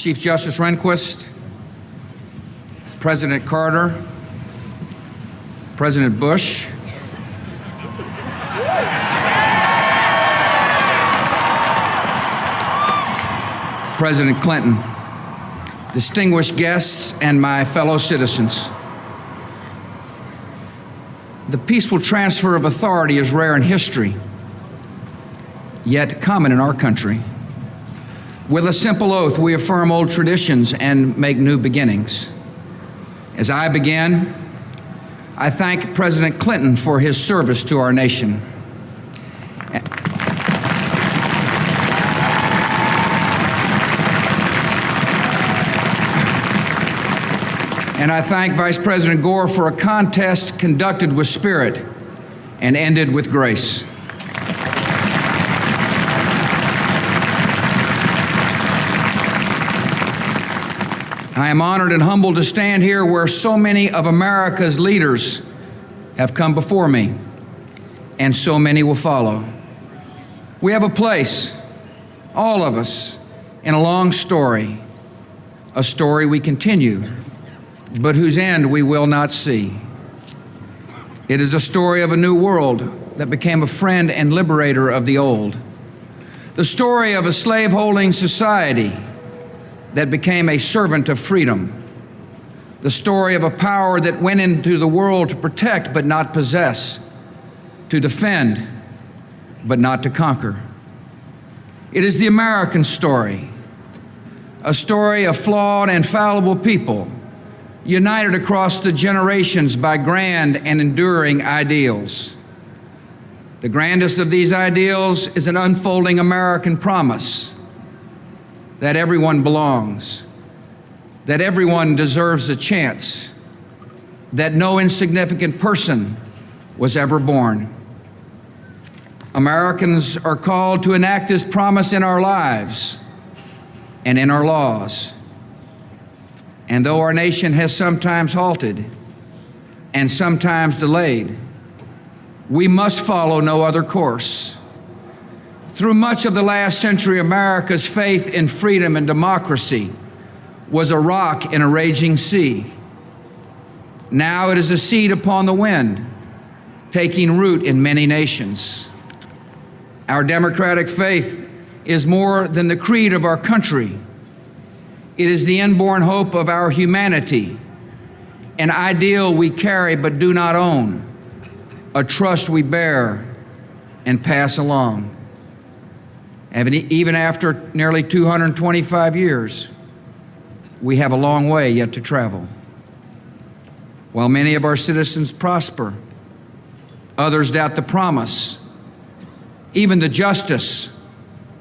Chief Justice Rehnquist, President Carter, President Bush, President Clinton, distinguished guests, and my fellow citizens. The peaceful transfer of authority is rare in history, yet common in our country. With a simple oath, we affirm old traditions and make new beginnings. As I begin, I thank President Clinton for his service to our nation. And I thank Vice President Gore for a contest conducted with spirit and ended with grace. I am honored and humbled to stand here where so many of America's leaders have come before me, and so many will follow. We have a place, all of us, in a long story, a story we continue, but whose end we will not see. It is a story of a new world that became a friend and liberator of the old. The story of a slave-holding society that became a servant of freedom. The story of a power that went into the world to protect but not possess, to defend but not to conquer. It is the American story, a story of flawed and fallible people united across the generations by grand and enduring ideals. The grandest of these ideals is an unfolding American promise that everyone belongs, that everyone deserves a chance, that no insignificant person was ever born. Americans are called to enact this promise in our lives and in our laws. And though our nation has sometimes halted and sometimes delayed, we must follow no other course. Through much of the last century, America's faith in freedom and democracy was a rock in a raging sea. Now it is a seed upon the wind, taking root in many nations. Our democratic faith is more than the creed of our country. It is the inborn hope of our humanity, an ideal we carry but do not own, a trust we bear and pass along. And even after nearly 225 years, we have a long way yet to travel. While many of our citizens prosper, others doubt the promise, even the justice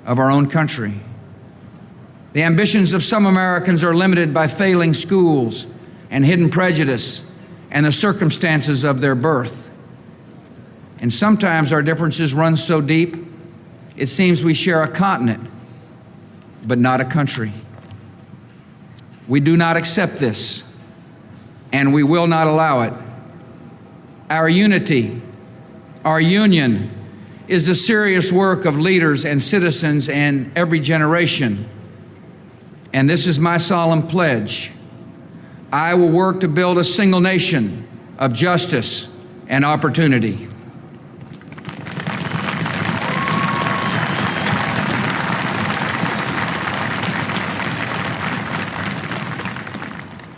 of our own country. The ambitions of some Americans are limited by failing schools and hidden prejudice and the circumstances of their birth. And sometimes our differences run so deep, it seems we share a continent, but not a country. We do not accept this, and we will not allow it. Our unity, our union, is the serious work of leaders and citizens in every generation. And this is my solemn pledge. I will work to build a single nation of justice and opportunity.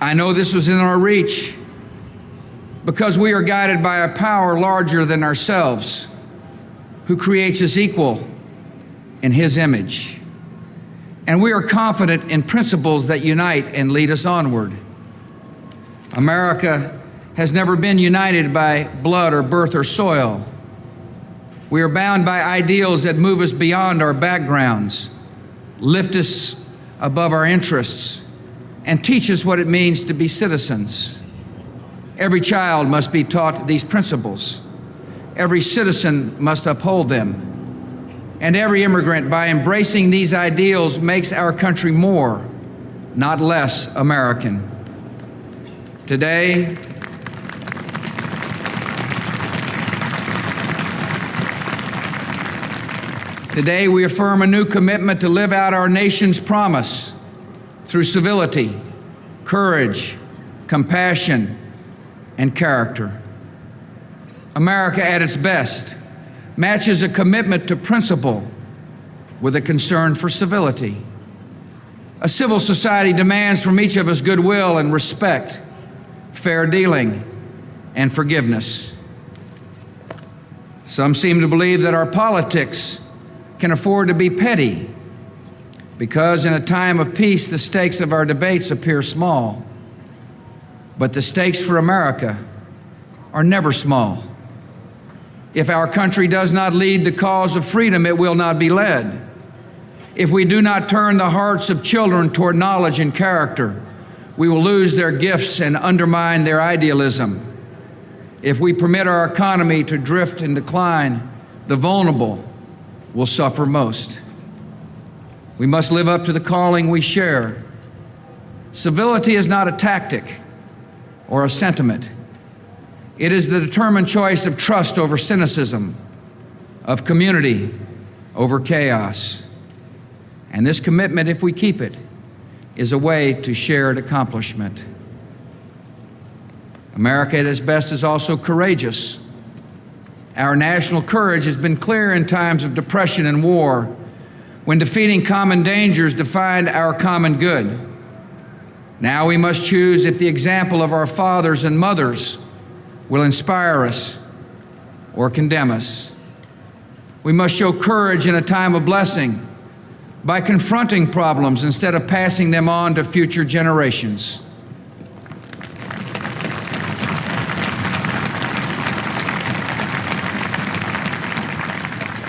I know this was in our reach because we are guided by a power larger than ourselves, who creates us equal in His image. And we are confident in principles that unite and lead us onward. America has never been united by blood or birth or soil. We are bound by ideals that move us beyond our backgrounds, lift us above our interests, and teach us what it means to be citizens. Every child must be taught these principles. Every citizen must uphold them. And every immigrant, by embracing these ideals, makes our country more, not less, American. Today, we affirm a new commitment to live out our nation's promise through civility, courage, compassion, and character. America at its best matches a commitment to principle with a concern for civility. A civil society demands from each of us goodwill and respect, fair dealing, and forgiveness. Some seem to believe that our politics can afford to be petty because in a time of peace, the stakes of our debates appear small. But the stakes for America are never small. If our country does not lead the cause of freedom, it will not be led. If we do not turn the hearts of children toward knowledge and character, we will lose their gifts and undermine their idealism. If we permit our economy to drift and decline, the vulnerable will suffer most. We must live up to the calling we share. Civility is not a tactic or a sentiment. It is the determined choice of trust over cynicism, of community over chaos. And this commitment, if we keep it, is a way to shared accomplishment. America at its best is also courageous. Our national courage has been clear in times of depression and war, when defeating common dangers defined our common good. Now we must choose if the example of our fathers and mothers will inspire us or condemn us. We must show courage in a time of blessing by confronting problems instead of passing them on to future generations.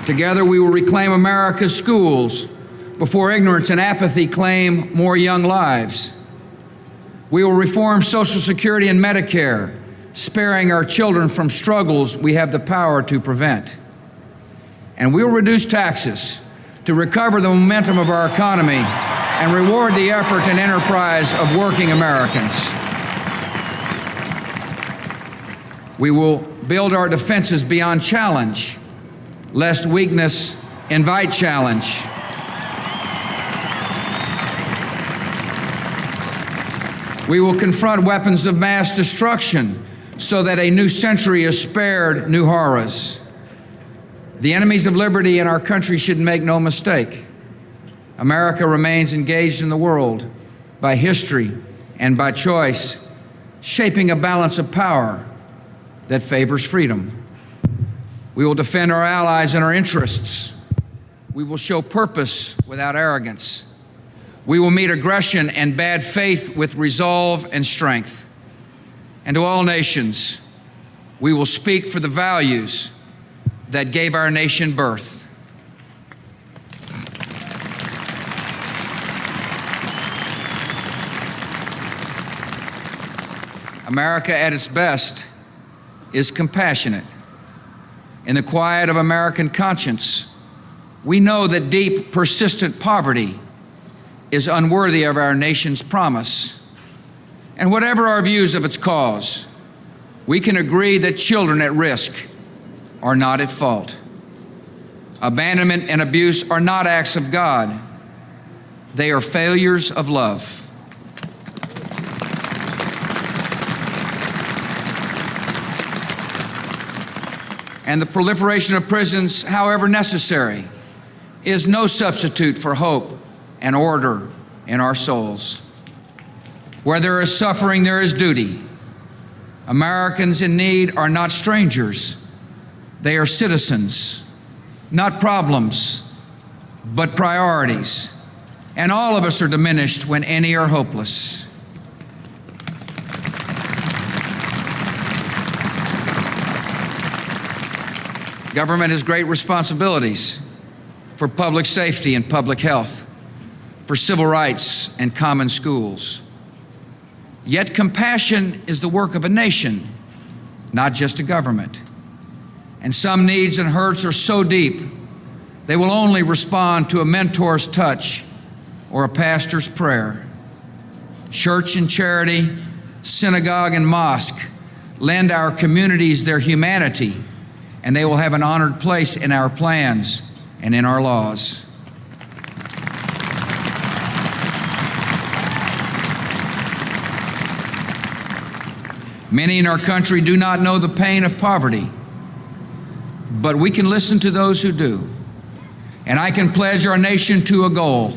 Together we will reclaim America's schools before ignorance and apathy claim more young lives. We will reform Social Security and Medicare, sparing our children from struggles we have the power to prevent. And we will reduce taxes to recover the momentum of our economy and reward the effort and enterprise of working Americans. We will build our defenses beyond challenge, lest weakness invite challenge. We will confront weapons of mass destruction so that a new century is spared new horrors. The enemies of liberty in our country should make no mistake. America remains engaged in the world by history and by choice, shaping a balance of power that favors freedom. We will defend our allies and our interests. We will show purpose without arrogance. We will meet aggression and bad faith with resolve and strength. And to all nations, we will speak for the values that gave our nation birth. America at its best is compassionate. In the quiet of American conscience, we know that deep, persistent poverty is unworthy of our nation's promise. And whatever our views of its cause, we can agree that children at risk are not at fault. Abandonment and abuse are not acts of God. They are failures of love. And the proliferation of prisons, however necessary, is no substitute for hope and order in our souls. Where there is suffering, there is duty. Americans in need are not strangers. They are citizens, not problems, but priorities. And all of us are diminished when any are hopeless. Government has great responsibilities for public safety and public health, for civil rights and common schools. Yet compassion is the work of a nation, not just a government. And some needs and hurts are so deep, they will only respond to a mentor's touch or a pastor's prayer. Church and charity, synagogue and mosque lend our communities their humanity, and they will have an honored place in our plans and in our laws. Many in our country do not know the pain of poverty, but we can listen to those who do. And I can pledge our nation to a goal.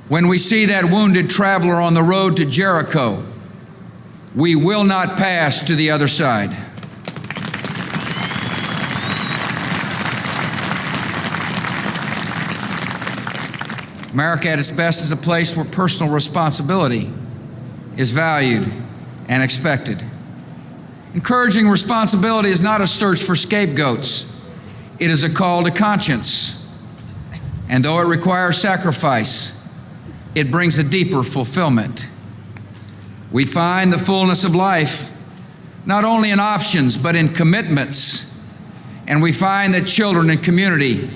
When we see that wounded traveler on the road to Jericho, we will not pass to the other side. America at its best is a place where personal responsibility is valued and expected. Encouraging responsibility is not a search for scapegoats. It is a call to conscience. And though it requires sacrifice, it brings a deeper fulfillment. We find the fullness of life not only in options, but in commitments. And we find that children and community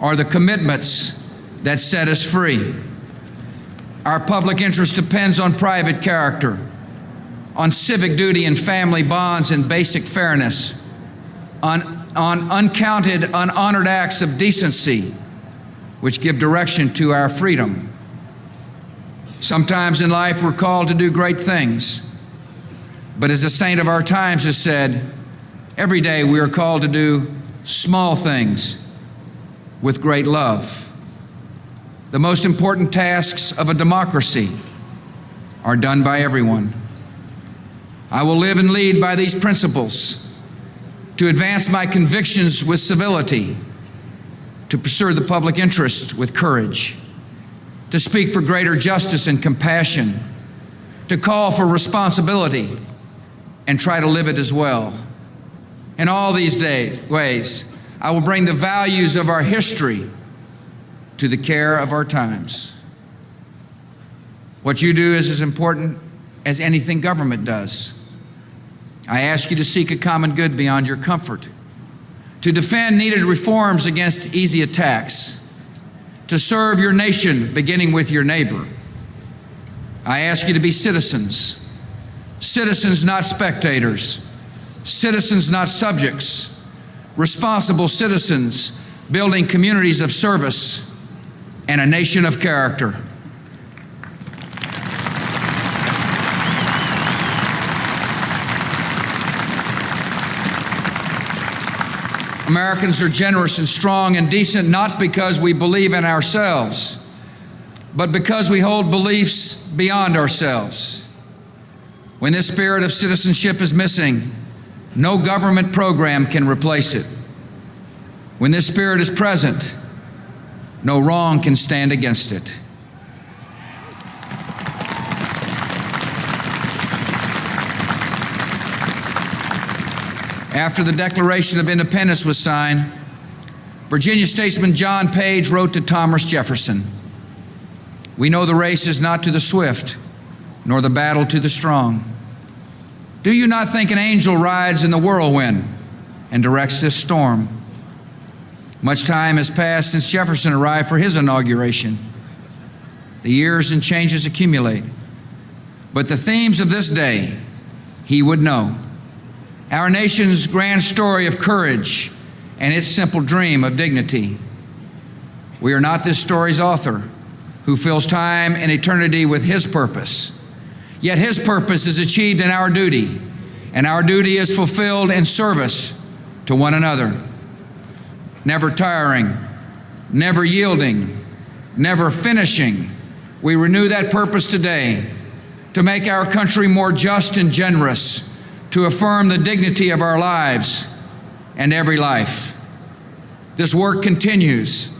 are the commitments that set us free. Our public interest depends on private character, on civic duty and family bonds and basic fairness, on uncounted, unhonored acts of decency, which give direction to our freedom. Sometimes in life we're called to do great things, but as a saint of our times has said, every day we are called to do small things with great love. The most important tasks of a democracy are done by everyone. I will live and lead by these principles, to advance my convictions with civility, to pursue the public interest with courage, to speak for greater justice and compassion, to call for responsibility and try to live it as well. In all these ways, I will bring the values of our history to the care of our times. What you do is as important as anything government does. I ask you to seek a common good beyond your comfort, to defend needed reforms against easy attacks, to serve your nation beginning with your neighbor. I ask you to be citizens, citizens not spectators, citizens not subjects, responsible citizens building communities of service and a nation of character. Americans are generous and strong and decent not because we believe in ourselves, but because we hold beliefs beyond ourselves. When this spirit of citizenship is missing, no government program can replace it. When this spirit is present, no wrong can stand against it. After the Declaration of Independence was signed, Virginia statesman John Page wrote to Thomas Jefferson, "We know the race is not to the swift, nor the battle to the strong. Do you not think an angel rides in the whirlwind and directs this storm?" Much time has passed since Jefferson arrived for his inauguration. The years and changes accumulate, but the themes of this day he would know. Our nation's grand story of courage and its simple dream of dignity. We are not this story's author, who fills time and eternity with his purpose. Yet his purpose is achieved in our duty, and our duty is fulfilled in service to one another. Never tiring, never yielding, never finishing, we renew that purpose today to make our country more just and generous, to affirm the dignity of our lives and every life. This work continues.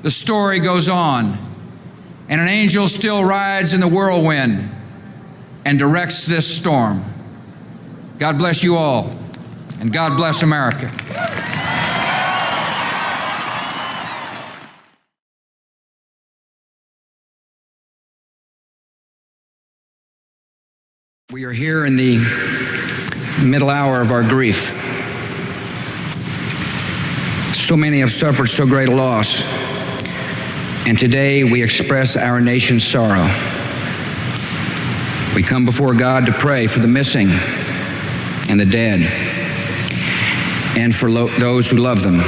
The story goes on, and an angel still rides in the whirlwind and directs this storm. God bless you all, and God bless America. We are here in the middle hour of our grief. So many have suffered so great a loss, and today we express our nation's sorrow. We come before God to pray for the missing and the dead, and for those who love them.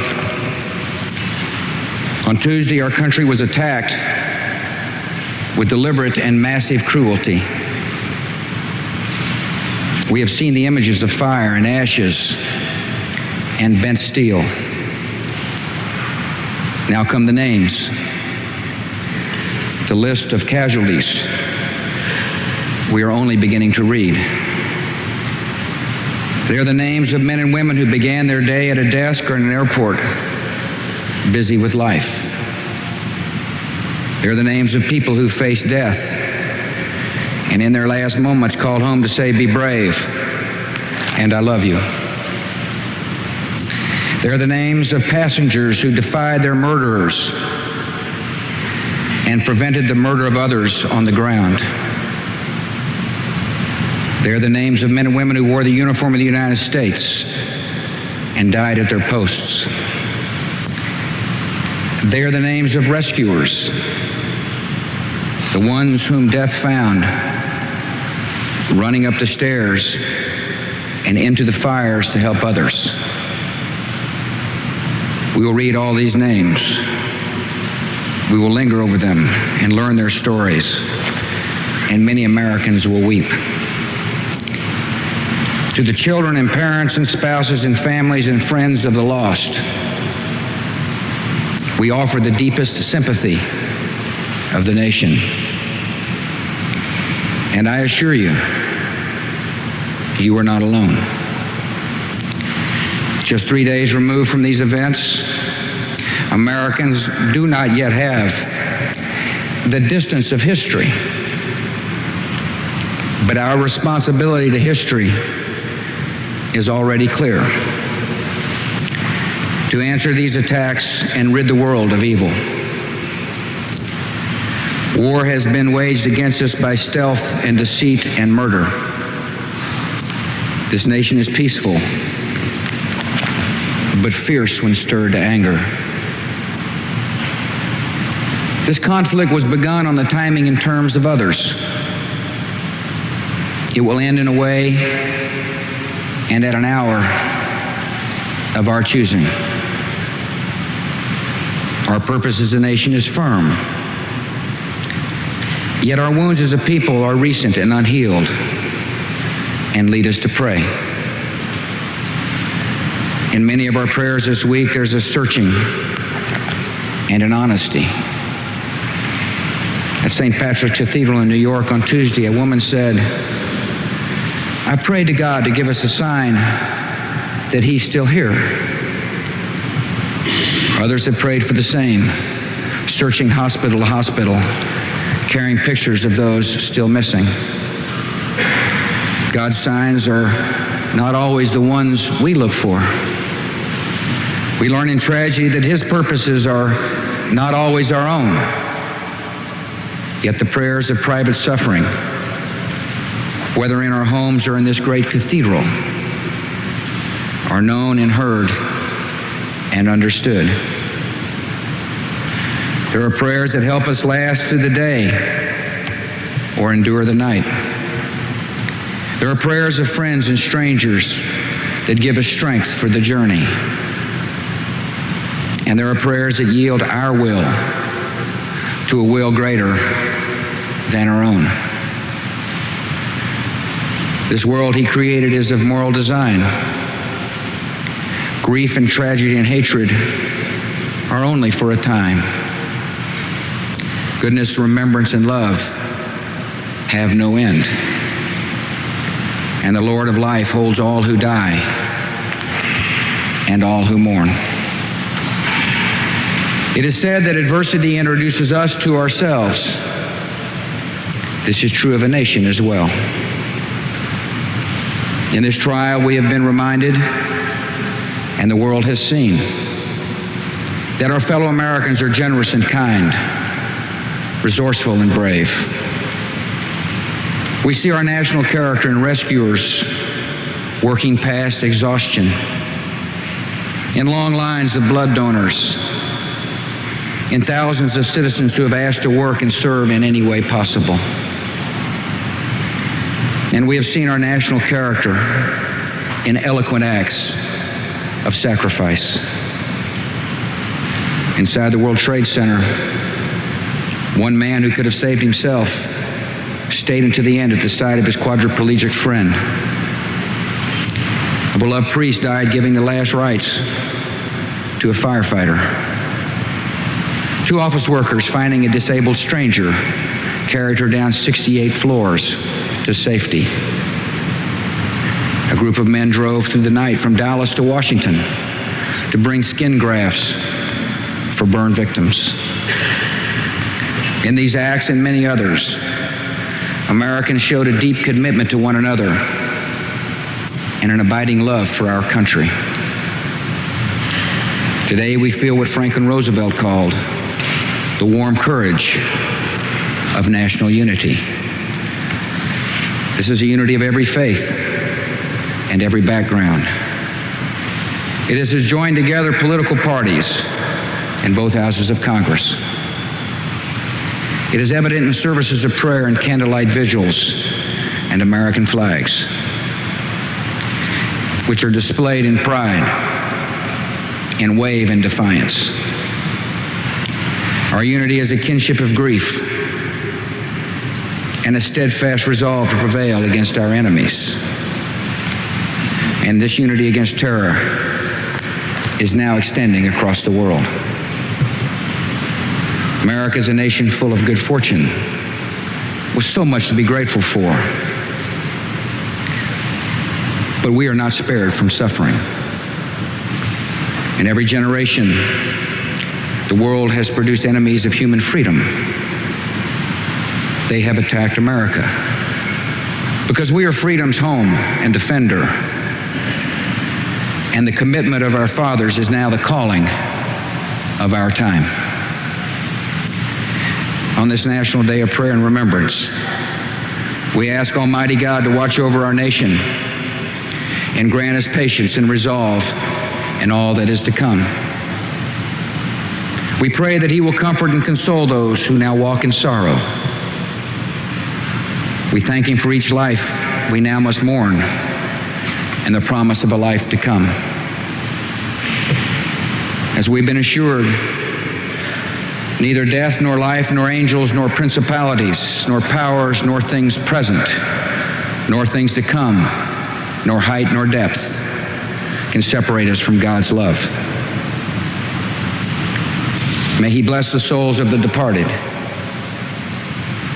On Tuesday, our country was attacked with deliberate and massive cruelty. We have seen the images of fire and ashes and bent steel. Now come the names, the list of casualties we are only beginning to read. They are the names of men and women who began their day at a desk or in an airport, busy with life. They are the names of people who faced death and in their last moments called home to say, "Be brave, and I love you." They are the names of passengers who defied their murderers and prevented the murder of others on the ground. They are the names of men and women who wore the uniform of the United States and died at their posts. They are the names of rescuers, the ones whom death found running up the stairs and into the fires to help others. We will read all these names. We will linger over them and learn their stories, and many Americans will weep. To the children and parents and spouses and families and friends of the lost, we offer the deepest sympathy of the nation. And I assure you, you are not alone. Just 3 days removed from these events, Americans do not yet have the distance of history. But our responsibility to history is already clear: to answer these attacks and rid the world of evil. War has been waged against us by stealth and deceit and murder. This nation is peaceful, but fierce when stirred to anger. This conflict was begun on the timing and terms of others. It will end in a way and at an hour of our choosing. Our purpose as a nation is firm, yet our wounds as a people are recent and unhealed and lead us to pray. In many of our prayers this week, there's a searching and an honesty. At St. Patrick's Cathedral in New York on Tuesday, a woman said, "I prayed to God to give us a sign that He's still here." Others have prayed for the same, searching hospital to hospital, carrying pictures of those still missing. God's signs are not always the ones we look for. We learn in tragedy that His purposes are not always our own. Yet the prayers of private suffering, whether in our homes or in this great cathedral, are known and heard and understood. There are prayers that help us last through the day or endure the night. There are prayers of friends and strangers that give us strength for the journey. And there are prayers that yield our will to a will greater than our own. This world He created is of moral design. Grief and tragedy and hatred are only for a time. Goodness, remembrance, and love have no end. And the Lord of life holds all who die and all who mourn. It is said that adversity introduces us to ourselves. This is true of a nation as well. In this trial, we have been reminded, and the world has seen, that our fellow Americans are generous and kind, resourceful and brave. We see our national character in rescuers working past exhaustion, in long lines of blood donors, in thousands of citizens who have asked to work and serve in any way possible. And we have seen our national character in eloquent acts of sacrifice. Inside the World Trade Center, one man who could have saved himself stayed until the end at the side of his quadriplegic friend, A beloved priest died giving the last rites to a firefighter. 2 office workers finding a disabled stranger carried her down 68 floors to safety. A group of men drove through the night from Dallas to Washington to bring skin grafts for burn victims. In these acts and many others, Americans showed a deep commitment to one another and an abiding love for our country. Today we feel what Franklin Roosevelt called the warm courage of national unity. This is a unity of every faith and every background. It has joined together political parties in both houses of Congress. It is evident in services of prayer and candlelight vigils and American flags, which are displayed in pride and wave in defiance. Our unity is a kinship of grief and a steadfast resolve to prevail against our enemies. And this unity against terror is now extending across the world. America is a nation full of good fortune, with so much to be grateful for. But we are not spared from suffering. In every generation, the world has produced enemies of human freedom. They have attacked America because we are freedom's home and defender. And the commitment of our fathers is now the calling of our time. On this National Day of Prayer and Remembrance, we ask Almighty God to watch over our nation and grant us patience and resolve in all that is to come. We pray that He will comfort and console those who now walk in sorrow. We thank Him for each life we now must mourn and the promise of a life to come. As we've been assured, neither death nor life nor angels nor principalities nor powers nor things present nor things to come nor height nor depth can separate us from God's love. May He bless the souls of the departed.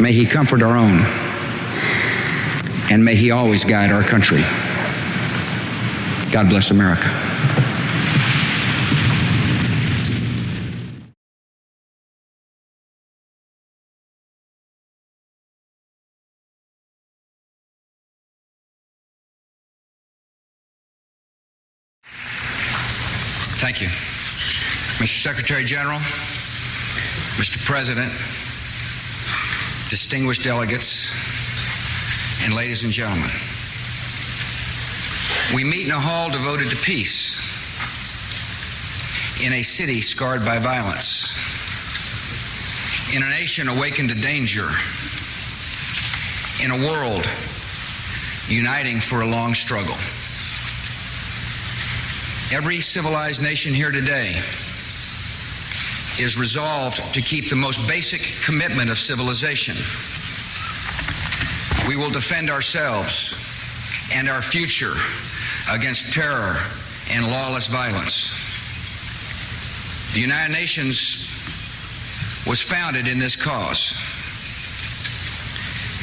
May He comfort our own. And may He always guide our country. God bless America. Thank you. Mr. Secretary General, Mr. President, distinguished delegates, and ladies and gentlemen, we meet in a hall devoted to peace, in a city scarred by violence, in a nation awakened to danger, in a world uniting for a long struggle. Every civilized nation here today is resolved to keep the most basic commitment of civilization. We will defend ourselves and our future against terror and lawless violence. The United Nations was founded in this cause.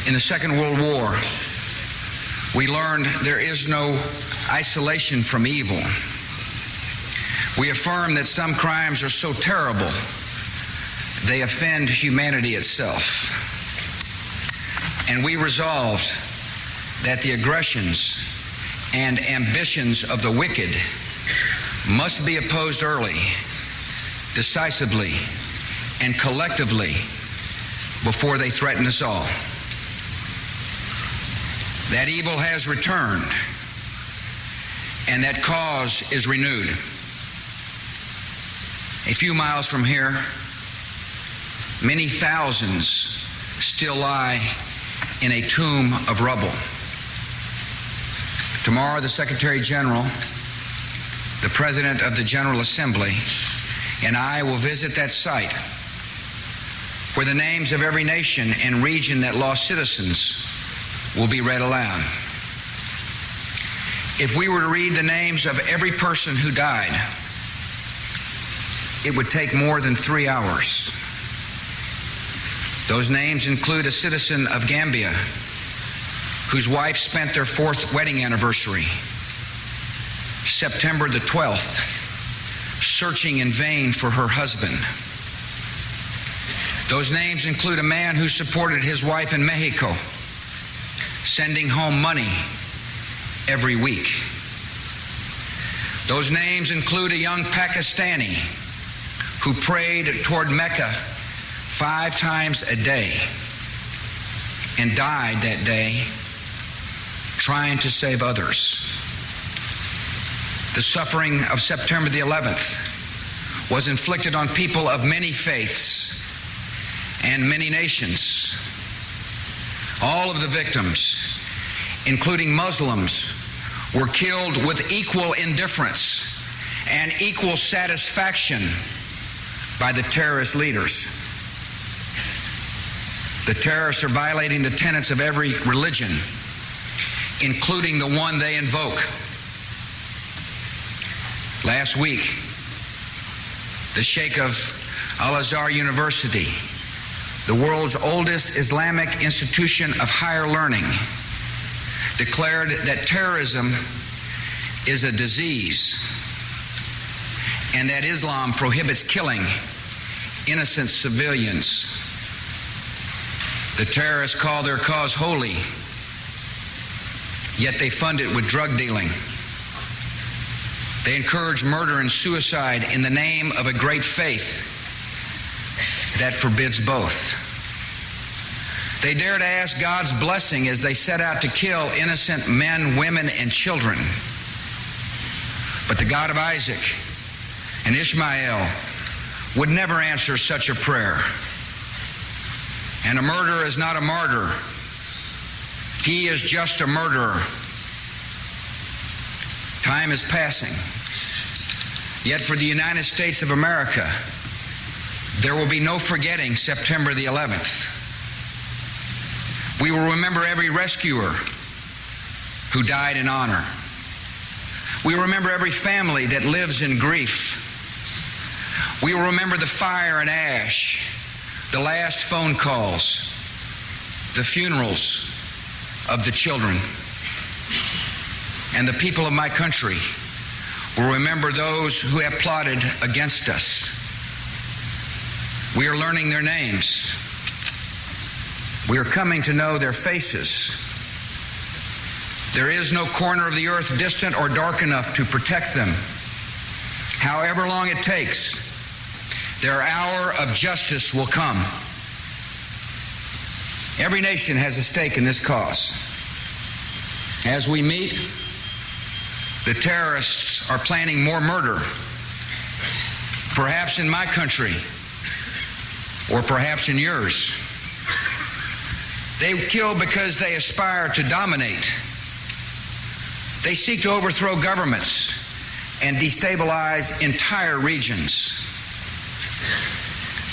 In the Second World War, we learned there is no isolation from evil. We affirm that some crimes are so terrible they offend humanity itself. And we resolved that the aggressions and ambitions of the wicked must be opposed early, decisively, and collectively before they threaten us all. That evil has returned, and that cause is renewed. A few miles from here, many thousands still lie in a tomb of rubble. Tomorrow, the Secretary General, the President of the General Assembly, and I will visit that site where the names of every nation and region that lost citizens will be read aloud. If we were to read the names of every person who died, it would take more than 3 hours. Those names include a citizen of Gambia whose wife spent their 4th wedding anniversary, September the 12th, searching in vain for her husband. Those names include a man who supported his wife in Mexico, sending home money every week. Those names include a young Pakistani who prayed toward Mecca 5 times a day and died that day trying to save others. The suffering of September the 11th was inflicted on people of many faiths and many nations. All of the victims, including Muslims, were killed with equal indifference and equal satisfaction by the terrorist leaders. The terrorists are violating the tenets of every religion, including the one they invoke. Last week, the Sheikh of Al-Azhar University, the world's oldest Islamic institution of higher learning, declared that terrorism is a disease and that Islam prohibits killing innocent civilians. The terrorists call their cause holy, yet they fund it with drug dealing. They encourage murder and suicide in the name of a great faith that forbids both. They dare to ask God's blessing as they set out to kill innocent men, women, and children. But the God of Isaac and Ishmael would never answer such a prayer. And a murderer is not a martyr. He is just a murderer. Time is passing. Yet for the United States of America, there will be no forgetting September the 11th. We will remember every rescuer who died in honor. We will remember every family that lives in grief. We will remember the fire and ash, the last phone calls, the funerals of the children. And the people of my country will remember those who have plotted against us. We are learning their names. We are coming to know their faces. There is no corner of the earth distant or dark enough to protect them. However long it takes, their hour of justice will come. Every nation has a stake in this cause. As we meet, the terrorists are planning more murder, perhaps in my country, or perhaps in yours. They kill because they aspire to dominate. They seek to overthrow governments and destabilize entire regions.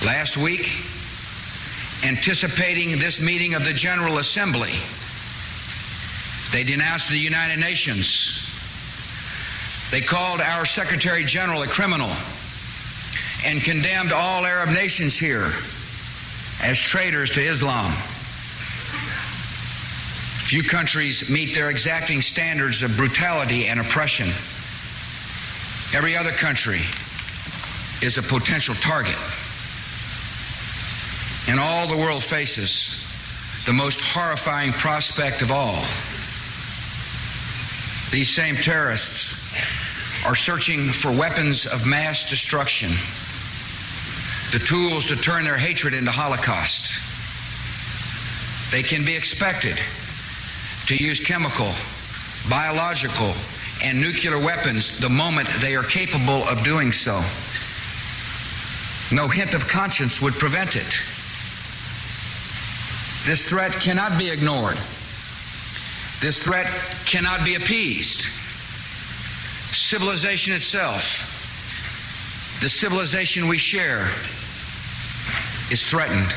Last week, anticipating this meeting of the General Assembly, they denounced the United Nations. They called our Secretary General a criminal and condemned all Arab nations here as traitors to Islam. Few countries meet their exacting standards of brutality and oppression. Every other country is a potential target. And all the world faces the most horrifying prospect of all. These same terrorists are searching for weapons of mass destruction, the tools to turn their hatred into Holocaust. They can be expected to use chemical, biological, and nuclear weapons the moment they are capable of doing so. No hint of conscience would prevent it. This threat cannot be ignored. This threat cannot be appeased. Civilization itself, the civilization we share, is threatened.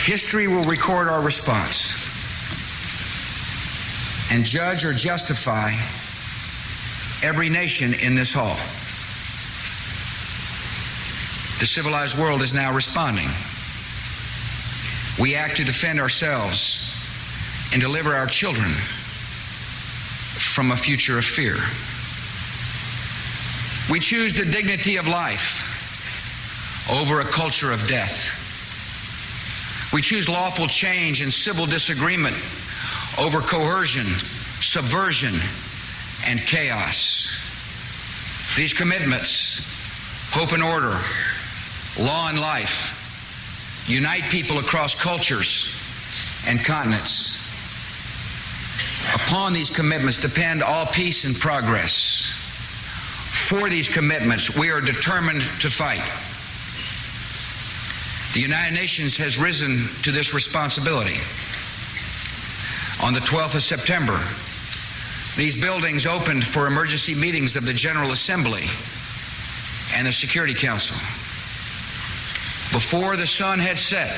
History will record our response. and judge or justify every nation in this hall. The civilized world is now responding. We act to defend ourselves and deliver our children from a future of fear. We choose the dignity of life over a culture of death. We choose lawful change and civil disagreement over coercion, subversion, and chaos. These commitments, hope and order, law and life, unite people across cultures and continents. Upon these commitments depend all peace and progress. For these commitments, we are determined to fight. The United Nations has risen to this responsibility. On the 12th of September, these buildings opened for emergency meetings of the General Assembly and the Security Council. Before the sun had set,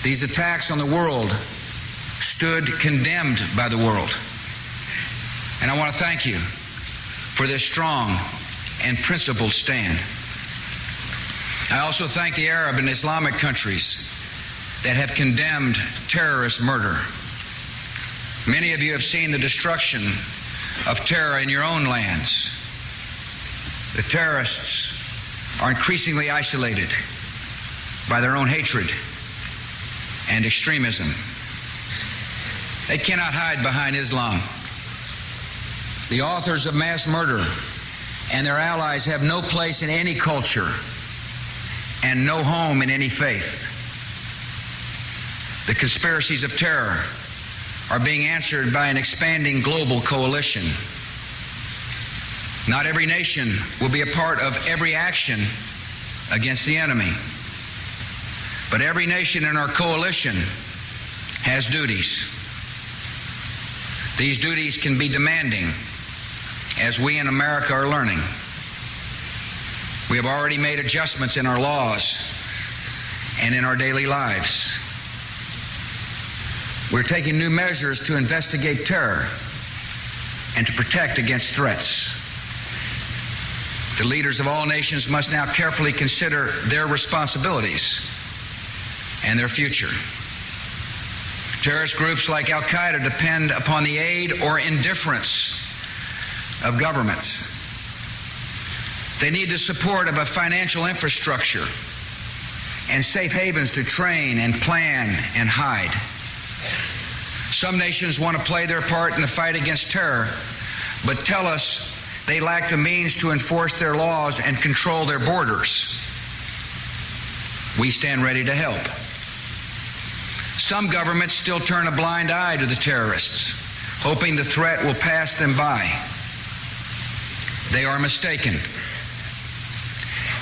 these attacks on the world stood condemned by the world. And I want to thank you for this strong and principled stand. I also thank the Arab and Islamic countries that have condemned terrorist murder. Many of you have seen the destruction of terror in your own lands. The terrorists are increasingly isolated by their own hatred and extremism. They cannot hide behind Islam. The authors of mass murder and their allies have no place in any culture and no home in any faith. The conspiracies of terror are being answered by an expanding global coalition. Not every nation will be a part of every action against the enemy, but every nation in our coalition has duties. These duties can be demanding, as we in America are learning. We have already made adjustments in our laws and in our daily lives. We're taking new measures to investigate terror and to protect against threats. The leaders of all nations must now carefully consider their responsibilities and their future. Terrorist groups like Al-Qaeda depend upon the aid or indifference of governments. They need the support of a financial infrastructure and safe havens to train and plan and hide. Some nations want to play their part in the fight against terror, but tell us they lack the means to enforce their laws and control their borders. We stand ready to help. Some governments still turn a blind eye to the terrorists, hoping the threat will pass them by. They are mistaken.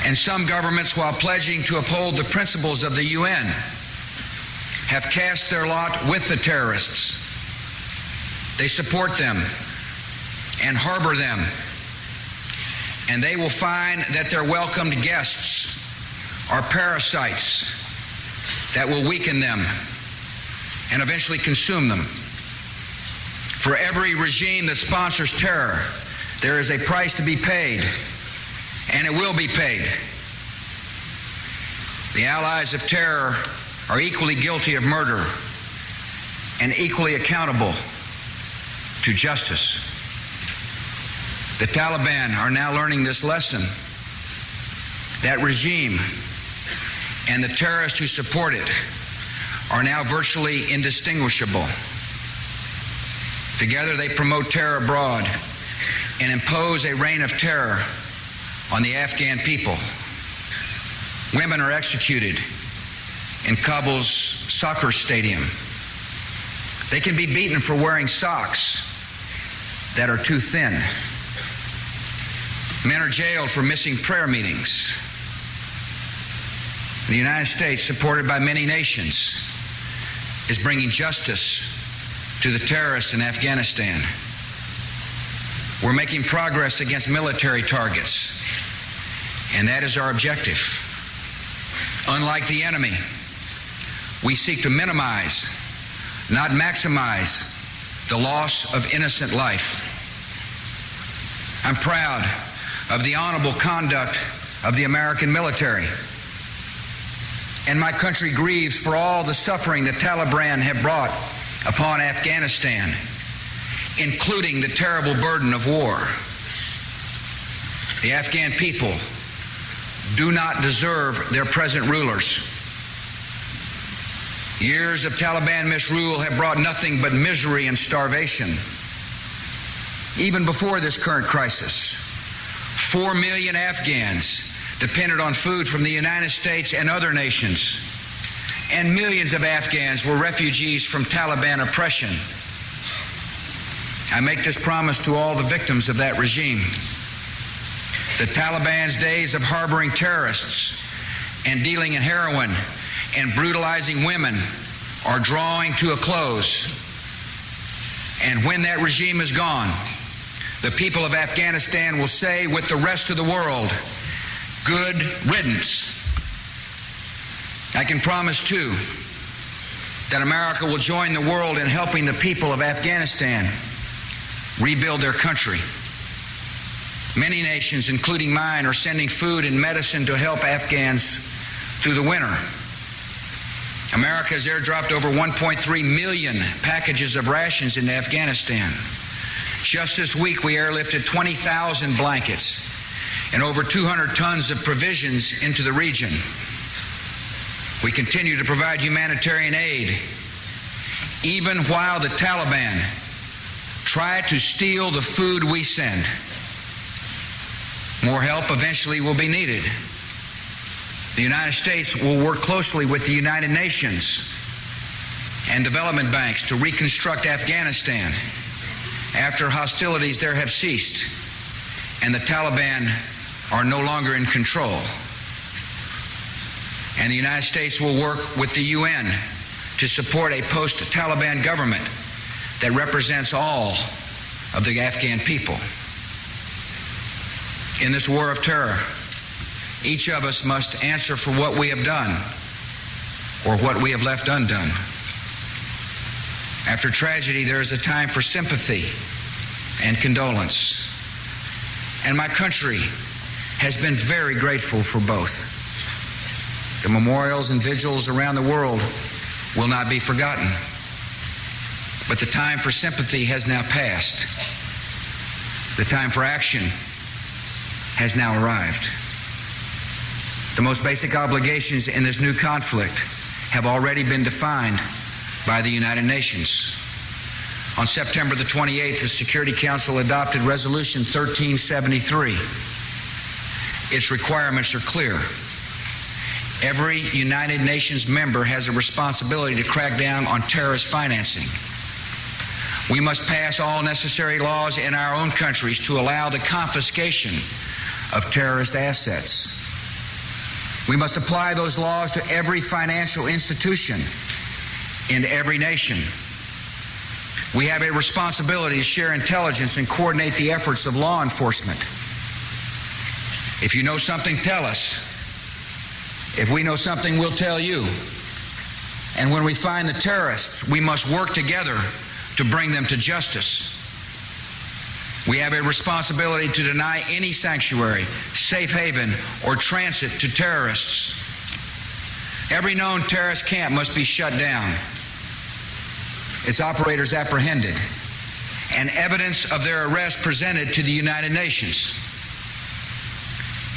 And some governments, while pledging to uphold the principles of the UN, have cast their lot with the terrorists. They support them and harbor them, and they will find that their welcomed guests are parasites that will weaken them and eventually consume them. For every regime that sponsors terror, there is a price to be paid, and it will be paid. The allies of terror are equally guilty of murder and equally accountable to justice. The Taliban are now learning this lesson. That regime and the terrorists who support it are now virtually indistinguishable. Together they promote terror abroad and impose a reign of terror on the Afghan people. Women are executed in Kabul's soccer stadium. They can be beaten for wearing socks that are too thin. Men are jailed for missing prayer meetings. The United States, supported by many nations, is bringing justice to the terrorists in Afghanistan. We're making progress against military targets, and that is our objective. Unlike the enemy, we seek to minimize, not maximize, the loss of innocent life. I'm proud of the honorable conduct of the American military. And my country grieves for all the suffering the Taliban have brought upon Afghanistan, including the terrible burden of war. The Afghan people do not deserve their present rulers. Years of Taliban misrule have brought nothing but misery and starvation. Even before this current crisis, 4 million Afghans depended on food from the United States and other nations, and millions of Afghans were refugees from Taliban oppression. I make this promise to all the victims of that regime. The Taliban's days of harboring terrorists and dealing in heroin and brutalizing women are drawing to a close. And when that regime is gone, the people of Afghanistan will say with the rest of the world, good riddance. I can promise, too, that America will join the world in helping the people of Afghanistan rebuild their country. Many nations, including mine, are sending food and medicine to help Afghans through the winter. America has airdropped over 1.3 million packages of rations into Afghanistan. Just this week, we airlifted 20,000 blankets and over 200 tons of provisions into the region. We continue to provide humanitarian aid, even while the Taliban try to steal the food we send. More help eventually will be needed. The United States will work closely with the United Nations and development banks to reconstruct Afghanistan after hostilities there have ceased and the Taliban are no longer in control. And the United States will work with the UN to support a post-Taliban government that represents all of the Afghan people. In this war of terror, each of us must answer for what we have done or what we have left undone. After tragedy, there is a time for sympathy and condolence. And my country has been very grateful for both. The memorials and vigils around the world will not be forgotten. But the time for sympathy has now passed. The time for action has now arrived. The most basic obligations in this new conflict have already been defined by the United Nations. On September the 28th, the Security Council adopted Resolution 1373. Its requirements are clear. Every United Nations member has a responsibility to crack down on terrorist financing. We must pass all necessary laws in our own countries to allow the confiscation of terrorist assets. We must apply those laws to every financial institution in every nation. We have a responsibility to share intelligence and coordinate the efforts of law enforcement. If you know something, tell us. If we know something, we'll tell you. And when we find the terrorists, we must work together to bring them to justice. We have a responsibility to deny any sanctuary, safe haven, or transit to terrorists. Every known terrorist camp must be shut down, its operators apprehended, and evidence of their arrest presented to the United Nations.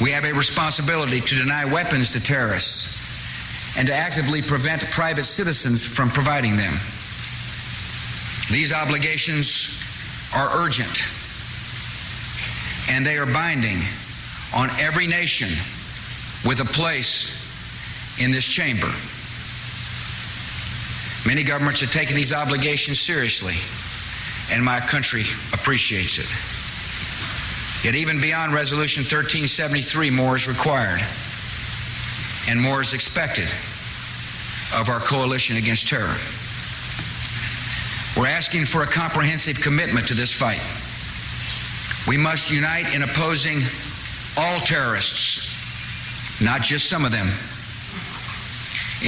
We have a responsibility to deny weapons to terrorists and to actively prevent private citizens from providing them. These obligations are urgent, and they are binding on every nation with a place in this chamber. Many governments are taking these obligations seriously, and my country appreciates it. Yet even beyond Resolution 1373, more is required, and more is expected of our coalition against terror. We're asking for a comprehensive commitment to this fight. We must unite in opposing all terrorists, not just some of them.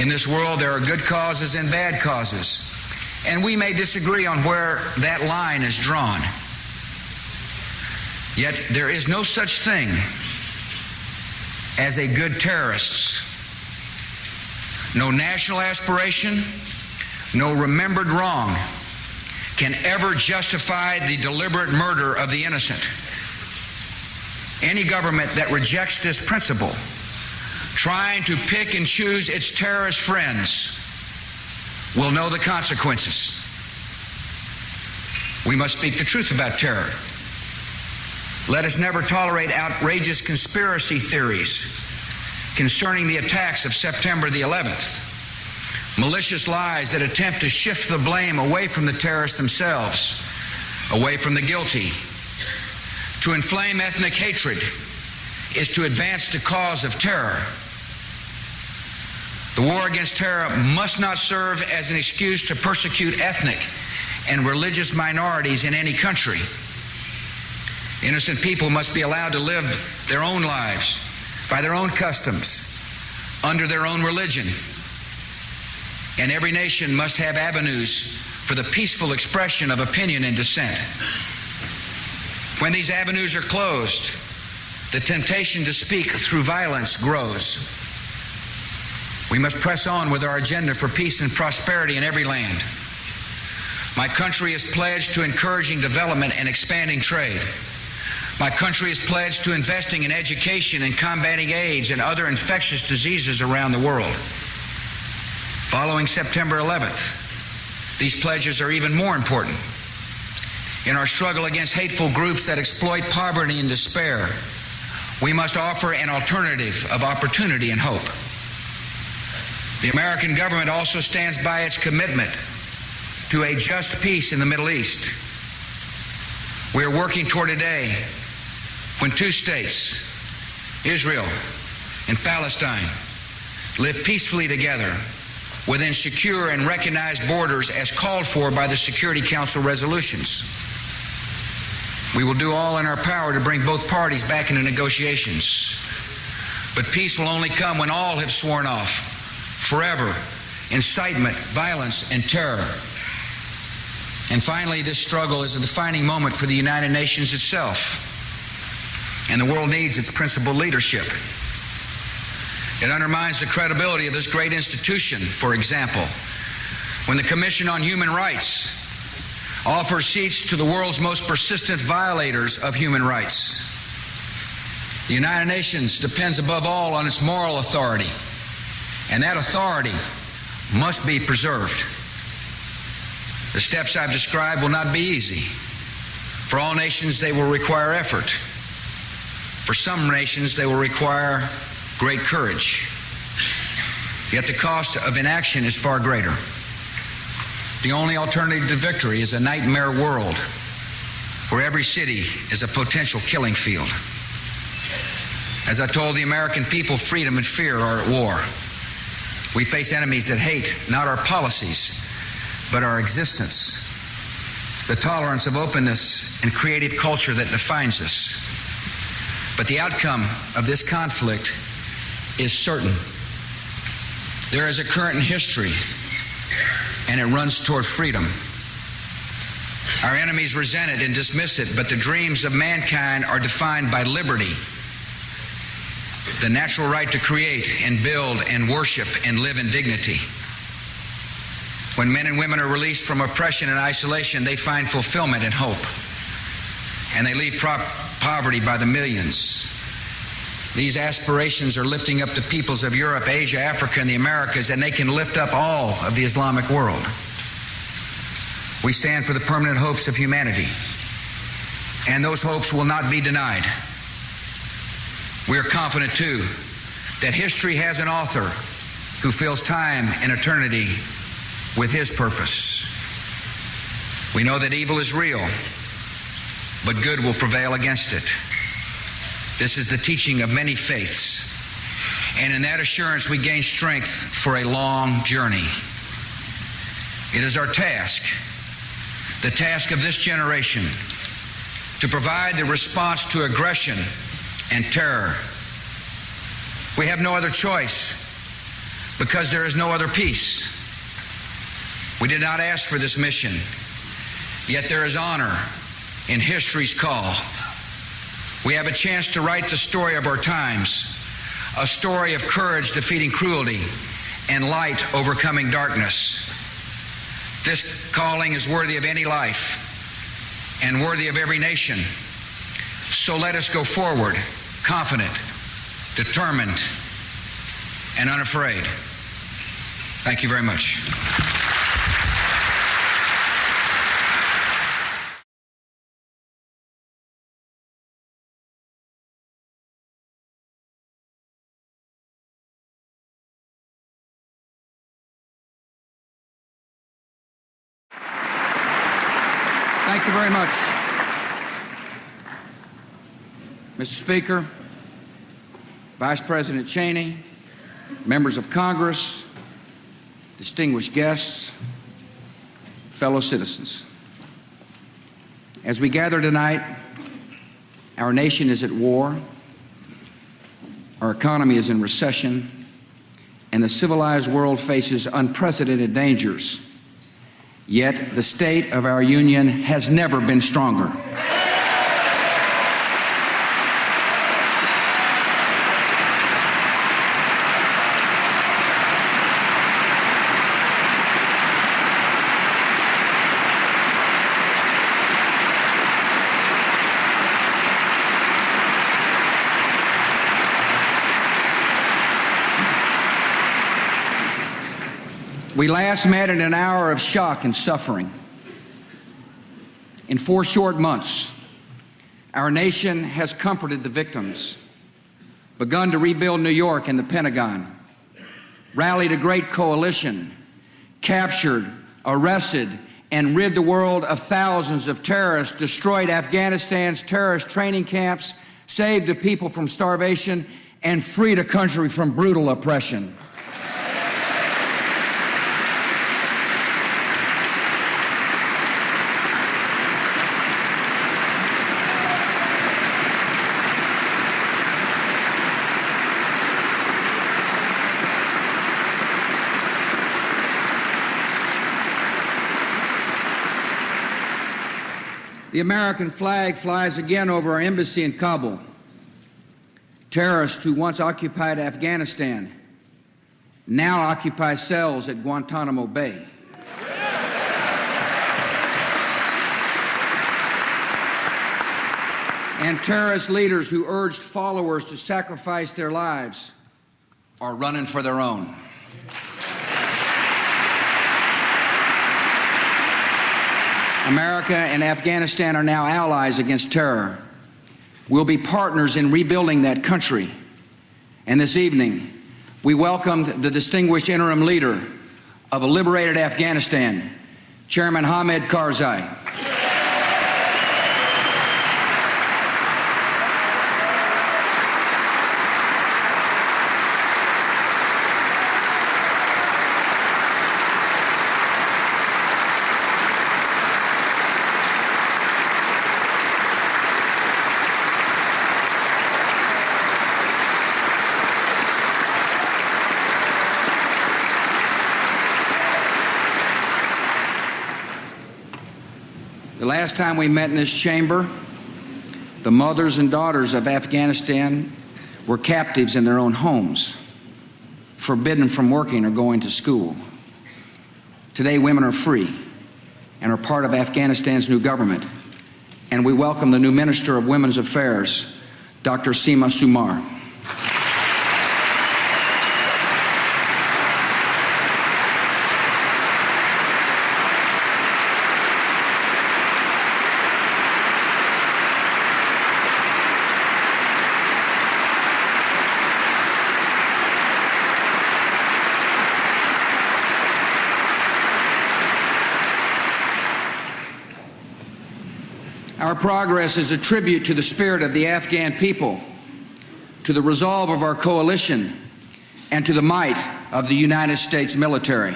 In this world, there are good causes and bad causes, And we may disagree on where that line is drawn. Yet there is no such thing as a good terrorist. No national aspiration, no remembered wrong can ever justify the deliberate murder of the innocent. Any government that rejects this principle, trying to pick and choose its terrorist friends, will know the consequences. We must speak the truth about terror. Let us never tolerate outrageous conspiracy theories concerning the attacks of September the 11th, malicious lies that attempt to shift the blame away from the terrorists themselves, away from the guilty. To inflame ethnic hatred is to advance the cause of terror. The war against terror must not serve as an excuse to persecute ethnic and religious minorities in any country. Innocent people must be allowed to live their own lives by their own customs, under their own religion. And every nation must have avenues for the peaceful expression of opinion and dissent. When these avenues are closed, the temptation to speak through violence grows. We must press on with our agenda for peace and prosperity in every land. My country is pledged to encouraging development and expanding trade. My country is pledged to investing in education and combating AIDS and other infectious diseases around the world. Following September 11th, these pledges are even more important. In our struggle against hateful groups that exploit poverty and despair, we must offer an alternative of opportunity and hope. The American government also stands by its commitment to a just peace in the Middle East. We are working toward a day when two states, Israel and Palestine, live peacefully together within secure and recognized borders as called for by the Security Council resolutions. We will do all in our power to bring both parties back into negotiations. But peace will only come when all have sworn off forever incitement, violence, and terror. And finally, this struggle is a defining moment for the United Nations itself, and the world needs its principled leadership. It undermines the credibility of this great institution, for example, when the Commission on Human Rights offers seats to the world's most persistent violators of human rights. The United Nations depends above all on its moral authority, and that authority must be preserved. The steps I've described will not be easy. For all nations, they will require effort. For some nations, they will require great courage. Yet the cost of inaction is far greater. The only alternative to victory is a nightmare world where every city is a potential killing field. As I told the American people, freedom and fear are at war. We face enemies that hate not our policies, but our existence, the tolerance of openness and creative culture that defines us. But the outcome of this conflict is certain. There is a current in history, and it runs toward freedom. Our enemies resent it and dismiss it, but the dreams of mankind are defined by liberty, the natural right to create and build and worship and live in dignity. When men and women are released from oppression and isolation, they find fulfillment and hope, and they leave poverty by the millions. These aspirations are lifting up the peoples of Europe, Asia, Africa, and the Americas, and they can lift up all of the Islamic world. We stand for the permanent hopes of humanity, and those hopes will not be denied. We are confident, too, that history has an author who fills time and eternity with his purpose. We know that evil is real, but good will prevail against it. This is the teaching of many faiths, and in that assurance we gain strength for a long journey. It is our task, the task of this generation, to provide the response to aggression and terror. We have no other choice because there is no other peace. We did not ask for this mission, yet there is honor in history's call. We have a chance to write the story of our times, a story of courage defeating cruelty and light overcoming darkness. This calling is worthy of any life and worthy of every nation. So let us go forward, confident, determined, and unafraid. Thank you very much. Thank you very much. Mr. Speaker, Vice President Cheney, members of Congress, distinguished guests, fellow citizens. As we gather tonight, our nation is at war, our economy is in recession, and the civilized world faces unprecedented dangers. Yet the state of our union has never been stronger. We last met in an hour of shock and suffering. In 4 short months, our nation has comforted the victims, begun to rebuild New York and the Pentagon, rallied a great coalition, captured, arrested, and rid the world of thousands of terrorists, destroyed Afghanistan's terrorist training camps, saved the people from starvation, and freed a country from brutal oppression. The American flag flies again over our embassy in Kabul. Terrorists who once occupied Afghanistan now occupy cells at Guantanamo Bay. And terrorist leaders who urged followers to sacrifice their lives are running for their own. America and Afghanistan are now allies against terror. We'll be partners in rebuilding that country. And this evening, we welcomed the distinguished interim leader of a liberated Afghanistan, Chairman Hamid Karzai. The last time we met in this chamber, the mothers and daughters of Afghanistan were captives in their own homes, forbidden from working or going to school. Today, women are free and are part of Afghanistan's new government, and we welcome the new Minister of Women's Affairs, Dr. Seema Sumar. Our progress is a tribute to the spirit of the Afghan people, to the resolve of our coalition, and to the might of the United States military.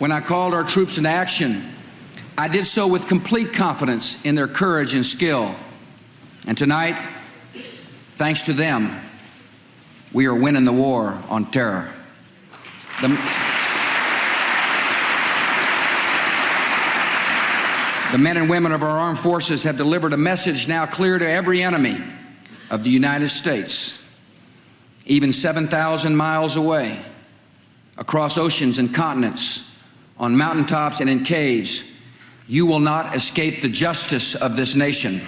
When I called our troops into action, I did so with complete confidence in their courage and skill. And tonight, thanks to them, we are winning the war on terror. The men and women of our armed forces have delivered a message now clear to every enemy of the United States, even 7,000 miles away, across oceans and continents, on mountaintops and in caves. You will not escape the justice of this nation.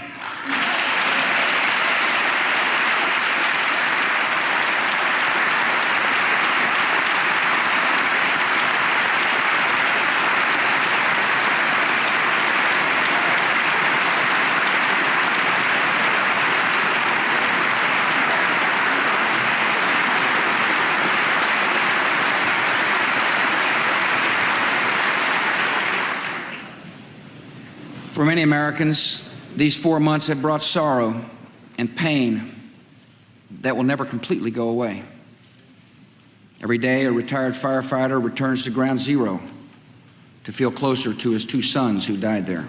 For many Americans, these 4 months have brought sorrow and pain that will never completely go away. Every day, a retired firefighter returns to ground zero to feel closer to his 2 sons who died there.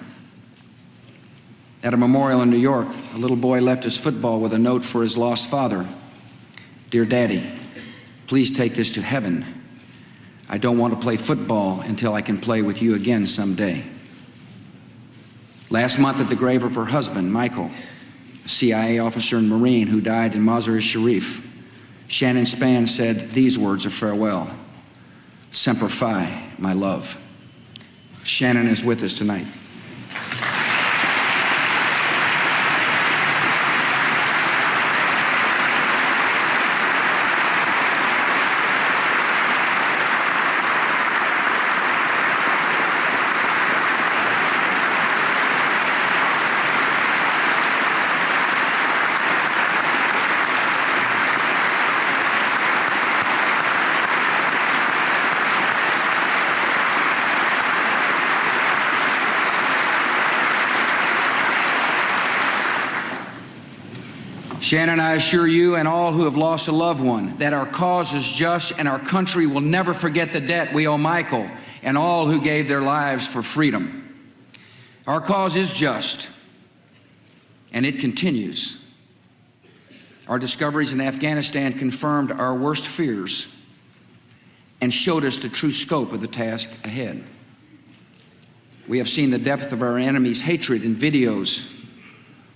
At a memorial in New York, a little boy left his football with a note for his lost father. "Dear Daddy, please take this to heaven. I don't want to play football until I can play with you again someday." Last month, at the grave of her husband, Michael, a CIA officer and Marine who died in Mazar-e-Sharif, Shannon Spann said these words of farewell: "Semper Fi, my love." Shannon is with us tonight. Shannon, I assure you and all who have lost a loved one that our cause is just and our country will never forget the debt we owe Michael and all who gave their lives for freedom. Our cause is just, and it continues. Our discoveries in Afghanistan confirmed our worst fears and showed us the true scope of the task ahead. We have seen the depth of our enemies' hatred in videos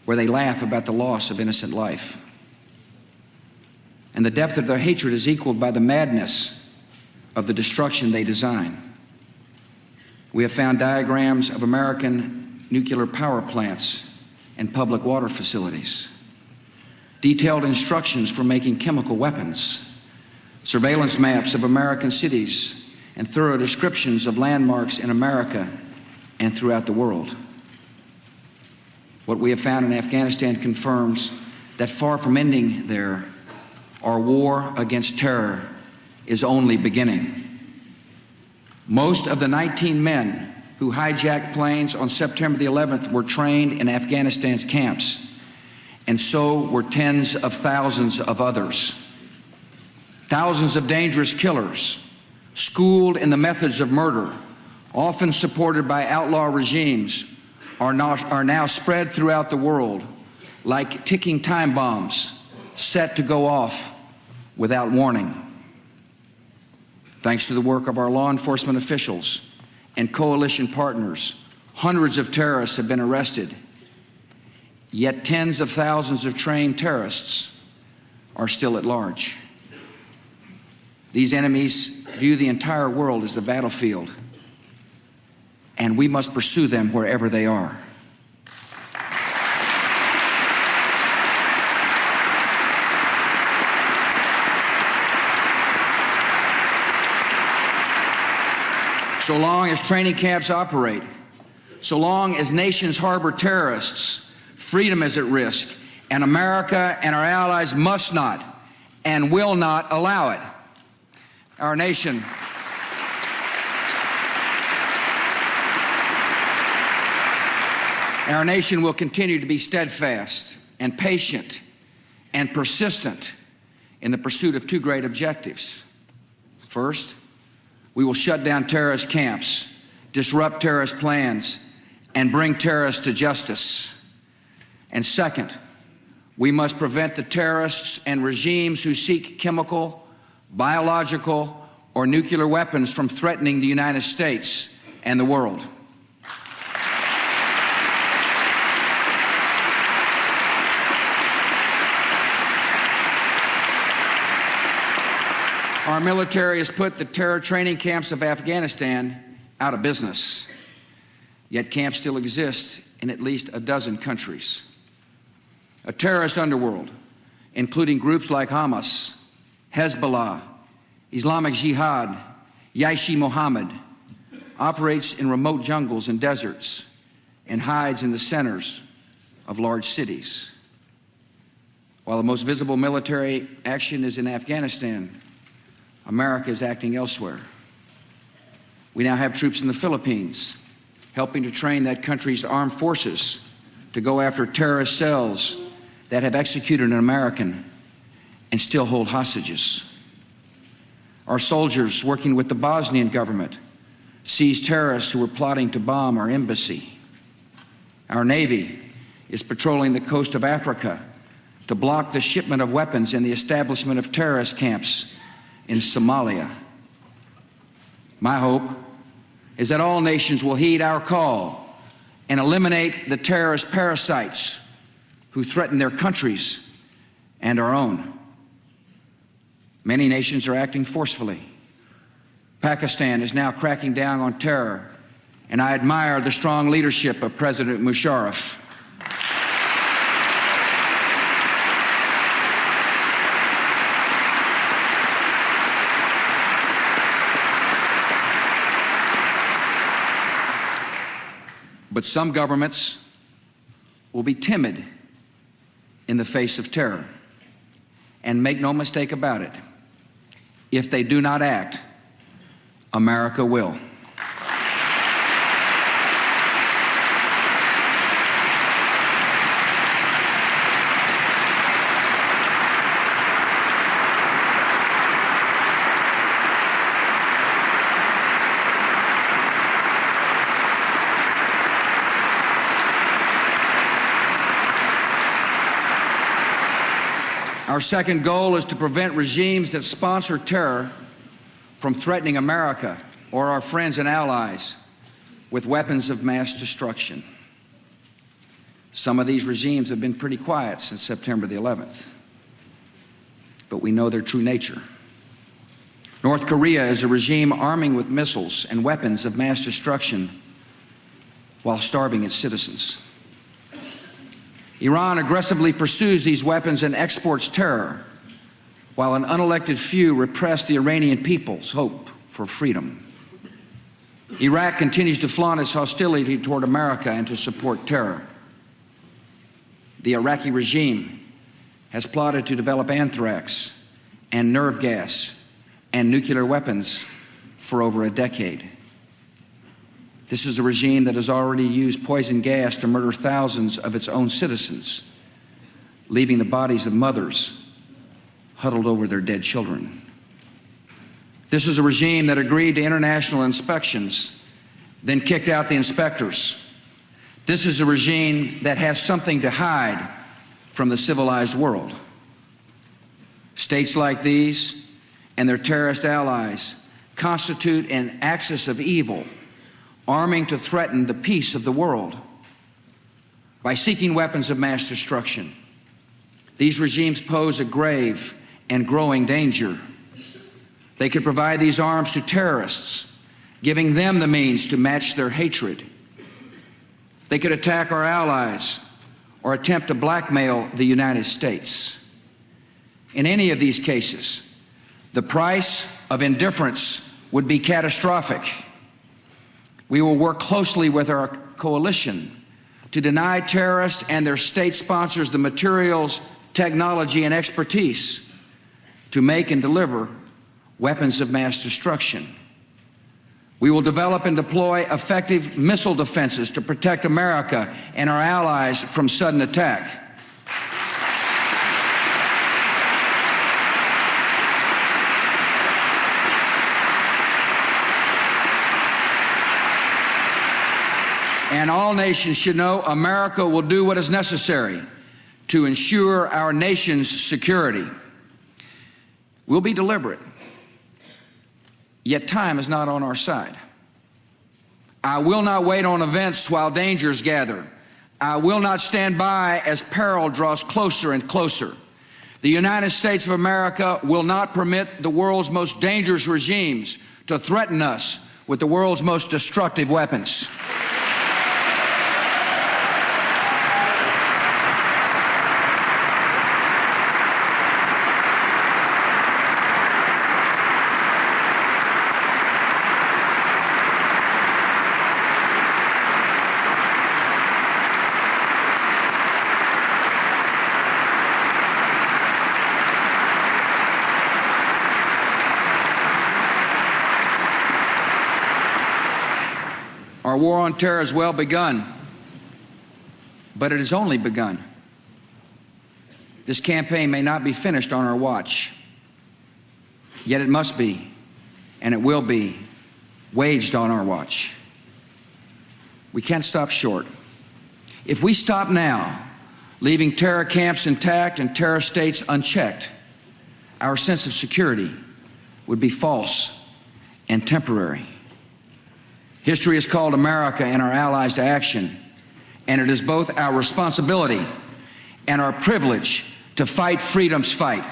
where they laugh about the loss of innocent life. And the depth of their hatred is equaled by the madness of the destruction they design. We have found diagrams of American nuclear power plants and public water facilities, detailed instructions for making chemical weapons, surveillance maps of American cities, and thorough descriptions of landmarks in America and throughout the world. What we have found in Afghanistan confirms that far from ending there, our war against terror is only beginning. Most of the 19 men who hijacked planes on September the 11th were trained in Afghanistan's camps, and so were tens of thousands of others. Thousands of dangerous killers, schooled in the methods of murder, often supported by outlaw regimes, are now spread throughout the world like ticking time bombs set to go off without warning. Thanks to the work of our law enforcement officials and coalition partners, hundreds of terrorists have been arrested, yet tens of thousands of trained terrorists are still at large. These enemies view the entire world as the battlefield, and we must pursue them wherever they are. So long as training camps operate, so long as nations harbor terrorists, freedom is at risk, and America and our allies must not and will not allow it. Our nation will continue to be steadfast and patient and persistent in the pursuit of two great objectives. First, We will shut down terrorist camps, disrupt terrorist plans, and bring terrorists to justice. And second, we must prevent the terrorists and regimes who seek chemical, biological, or nuclear weapons from threatening the United States and the world. Our military has put the terror training camps of Afghanistan out of business, yet camps still exist in at least a dozen countries. A terrorist underworld, including groups like Hamas, Hezbollah, Islamic Jihad, Jaish-e-Mohammed, operates in remote jungles and deserts and hides in the centers of large cities. While the most visible military action is in Afghanistan, America is acting elsewhere. We now have troops in the Philippines, helping to train that country's armed forces to go after terrorist cells that have executed an American and still hold hostages. Our soldiers, working with the Bosnian government, seized terrorists who were plotting to bomb our embassy. Our Navy is patrolling the coast of Africa to block the shipment of weapons and the establishment of terrorist camps in Somalia. My hope is that all nations will heed our call and eliminate the terrorist parasites who threaten their countries and our own. Many nations are acting forcefully. Pakistan is now cracking down on terror, and I admire the strong leadership of President Musharraf. But some governments will be timid in the face of terror. And make no mistake about it, if they do not act, America will. Our second goal is to prevent regimes that sponsor terror from threatening America or our friends and allies with weapons of mass destruction. Some of these regimes have been pretty quiet since September the 11th, but we know their true nature. North Korea is a regime arming with missiles and weapons of mass destruction while starving its citizens. Iran aggressively pursues these weapons and exports terror, while an unelected few repress the Iranian people's hope for freedom. Iraq continues to flaunt its hostility toward America and to support terror. The Iraqi regime has plotted to develop anthrax and nerve gas and nuclear weapons for over a decade. This is a regime that has already used poison gas to murder thousands of its own citizens, leaving the bodies of mothers huddled over their dead children. This is a regime that agreed to international inspections, then kicked out the inspectors. This is a regime that has something to hide from the civilized world. States like these and their terrorist allies constitute an axis of evil, arming to threaten the peace of the world. By seeking weapons of mass destruction, these regimes pose a grave and growing danger. They could provide these arms to terrorists, giving them the means to match their hatred. They could attack our allies or attempt to blackmail the United States. In any of these cases, the price of indifference would be catastrophic. We will work closely with our coalition to deny terrorists and their state sponsors the materials, technology, and expertise to make and deliver weapons of mass destruction. We will develop and deploy effective missile defenses to protect America and our allies from sudden attack. And all nations should know America will do what is necessary to ensure our nation's security. We'll be deliberate, yet time is not on our side. I will not wait on events while dangers gather. I will not stand by as peril draws closer and closer. The United States of America will not permit the world's most dangerous regimes to threaten us with the world's most destructive weapons. Our war on terror has well begun, but it has only begun. This campaign may not be finished on our watch, yet it must be, and it will be, waged on our watch. We can't stop short. If we stop now, leaving terror camps intact and terror states unchecked, our sense of security would be false and temporary. History has called America and our allies to action, and it is both our responsibility and our privilege to fight freedom's fight.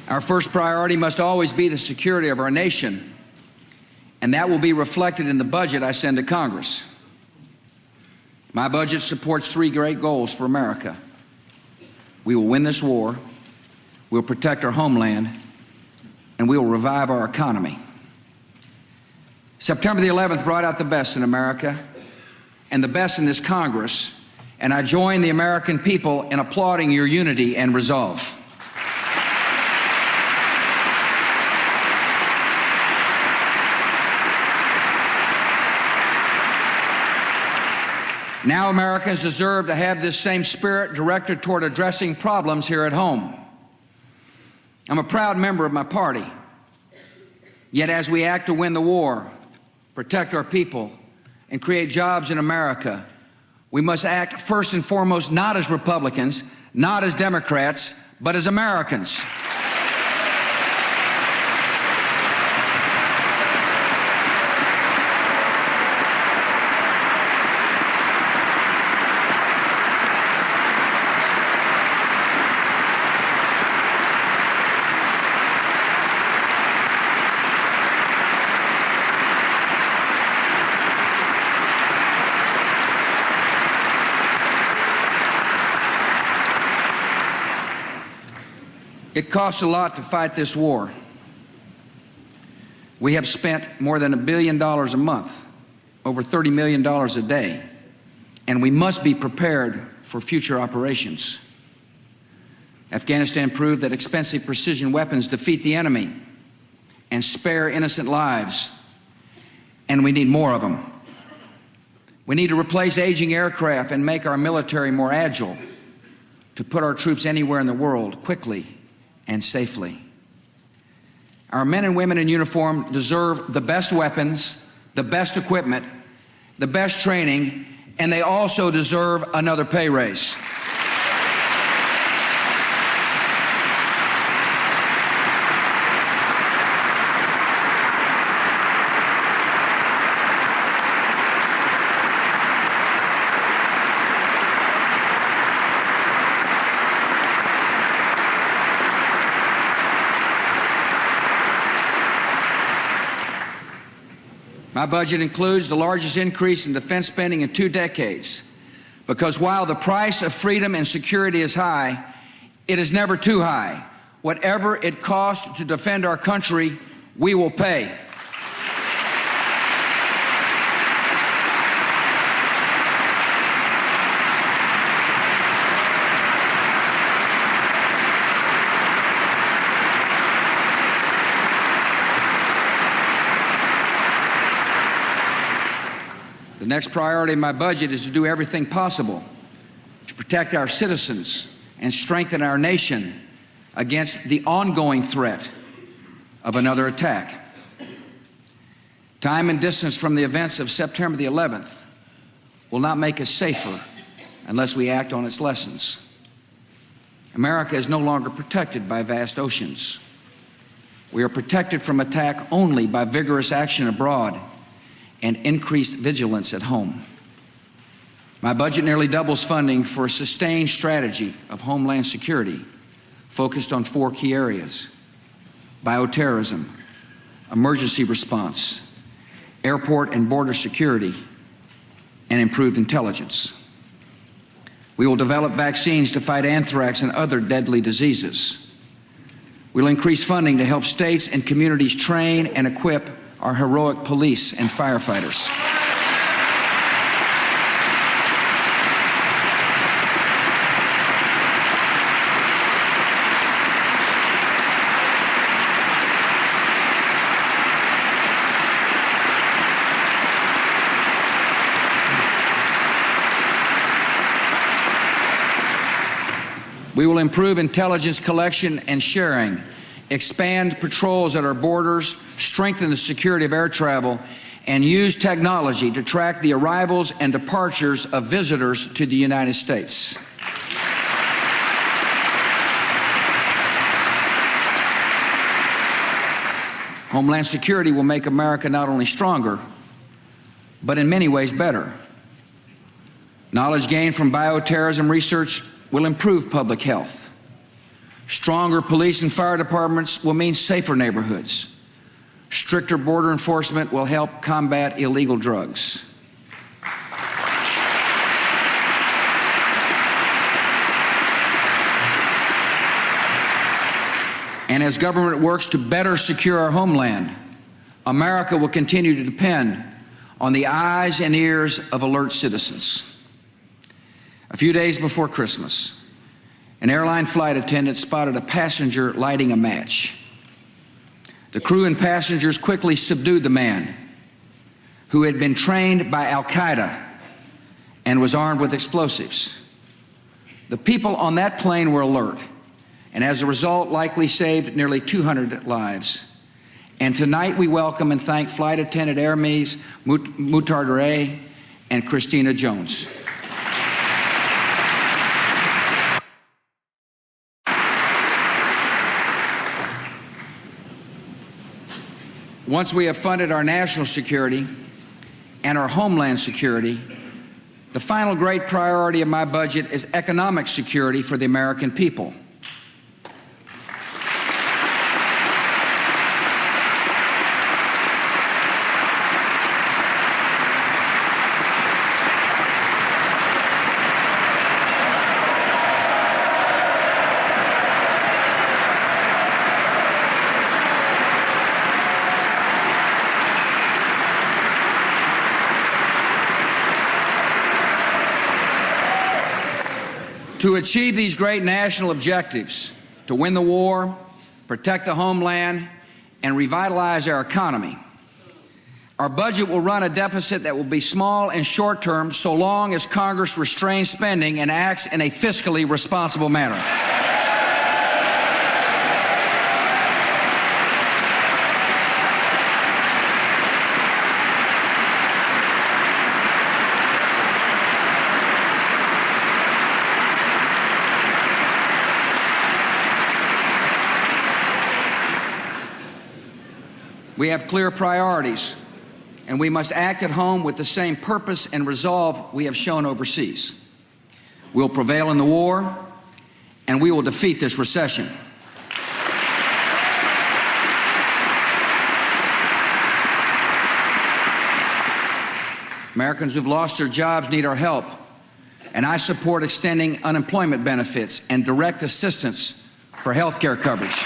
Our first priority must always be the security of our nation, and that will be reflected in the budget I send to Congress. My budget supports three great goals for America. We will win this war, we'll protect our homeland, and we will revive our economy. September the 11th brought out the best in America and the best in this Congress, and I join the American people in applauding your unity and resolve. Now Americans deserve to have this same spirit directed toward addressing problems here at home. I'm a proud member of my party. Yet as we act to win the war, protect our people, and create jobs in America, we must act first and foremost not as Republicans, not as Democrats, but as Americans. It costs a lot to fight this war. We have spent more than $1 billion a month, over $30 million a day, and we must be prepared for future operations. Afghanistan proved that expensive precision weapons defeat the enemy and spare innocent lives, and we need more of them. We need to replace aging aircraft and make our military more agile to put our troops anywhere in the world quickly and safely. Our men and women in uniform deserve the best weapons, the best equipment, the best training, and they also deserve another pay raise. My budget includes the largest increase in defense spending in 2 decades, because while the price of freedom and security is high, it is never too high. Whatever it costs to defend our country, we will pay. next priority of my budget is to do everything possible to protect our citizens and strengthen our nation against the ongoing threat of another attack. Time and distance from the events of September the 11th will not make us safer unless we act on its lessons. America is no longer protected by vast oceans. We are protected from attack only by vigorous action abroad and increased vigilance at home. My budget nearly doubles funding for a sustained strategy of homeland security focused on 4 key areas: bioterrorism, emergency response, airport and border security, and improved intelligence. We will develop vaccines to fight anthrax and other deadly diseases. We'll increase funding to help states and communities train and equip our heroic police and firefighters. We will improve intelligence collection and sharing, expand patrols at our borders, strengthen the security of air travel, and use technology to track the arrivals and departures of visitors to the United States. Homeland Security will make America not only stronger, but in many ways better. Knowledge gained from bioterrorism research will improve public health. Stronger police and fire departments will mean safer neighborhoods. Stricter border enforcement will help combat illegal drugs. And as government works to better secure our homeland, America will continue to depend on the eyes and ears of alert citizens. A few days before Christmas, an airline flight attendant spotted a passenger lighting a match. The crew and passengers quickly subdued the man, who had been trained by Al-Qaeda and was armed with explosives. The people on that plane were alert, and as a result likely saved nearly 200 lives. And tonight we welcome and thank Flight Attendant Hermes Moutardere and Christina Jones. Once we have funded our national security and our homeland security, the final great priority of my budget is economic security for the American people. To achieve these great national objectives, to win the war, protect the homeland, and revitalize our economy, our budget will run a deficit that will be small and short-term so long as Congress restrains spending and acts in a fiscally responsible manner. We have clear priorities, and we must act at home with the same purpose and resolve we have shown overseas. We'll prevail in the war, and we will defeat this recession. Americans who've lost their jobs need our help, and I support extending unemployment benefits and direct assistance for health care coverage.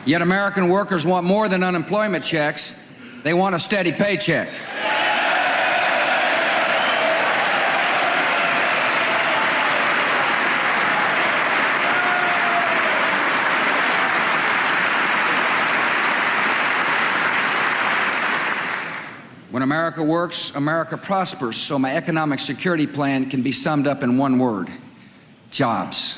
Yet American workers want more than unemployment checks. They want a steady paycheck. When America works, America prospers. So my economic security plan can be summed up in one word: jobs.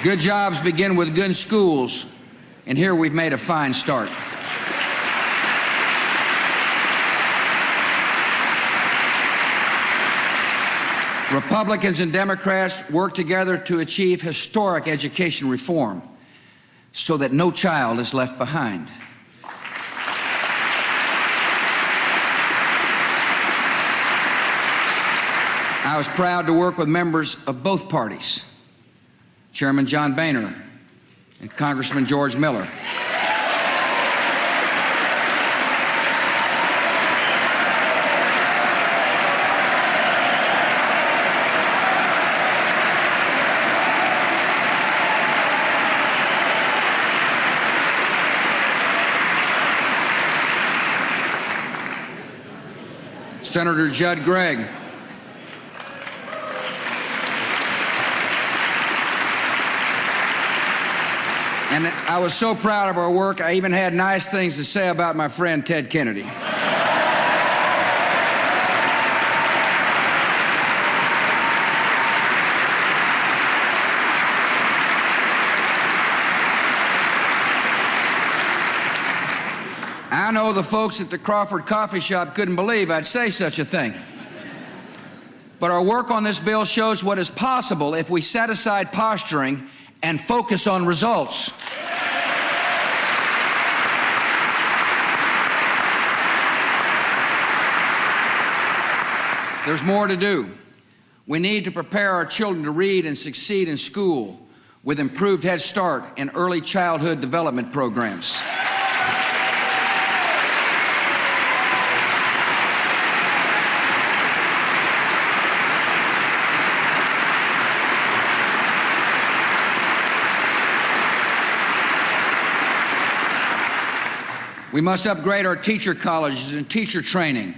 Good jobs begin with good schools, and here we've made a fine start. Republicans and Democrats work together to achieve historic education reform so that no child is left behind. I was proud to work with members of both parties, Chairman John Boehner and Congressman George Miller. Senator Judd Gregg, and I was so proud of our work, I even had nice things to say about my friend Ted Kennedy. I know the folks at the Crawford Coffee Shop couldn't believe I'd say such a thing. But our work on this bill shows what is possible if we set aside posturing and focus on results. There's more to do. We need to prepare our children to read and succeed in school with improved Head Start and early childhood development programs. We must upgrade our teacher colleges and teacher training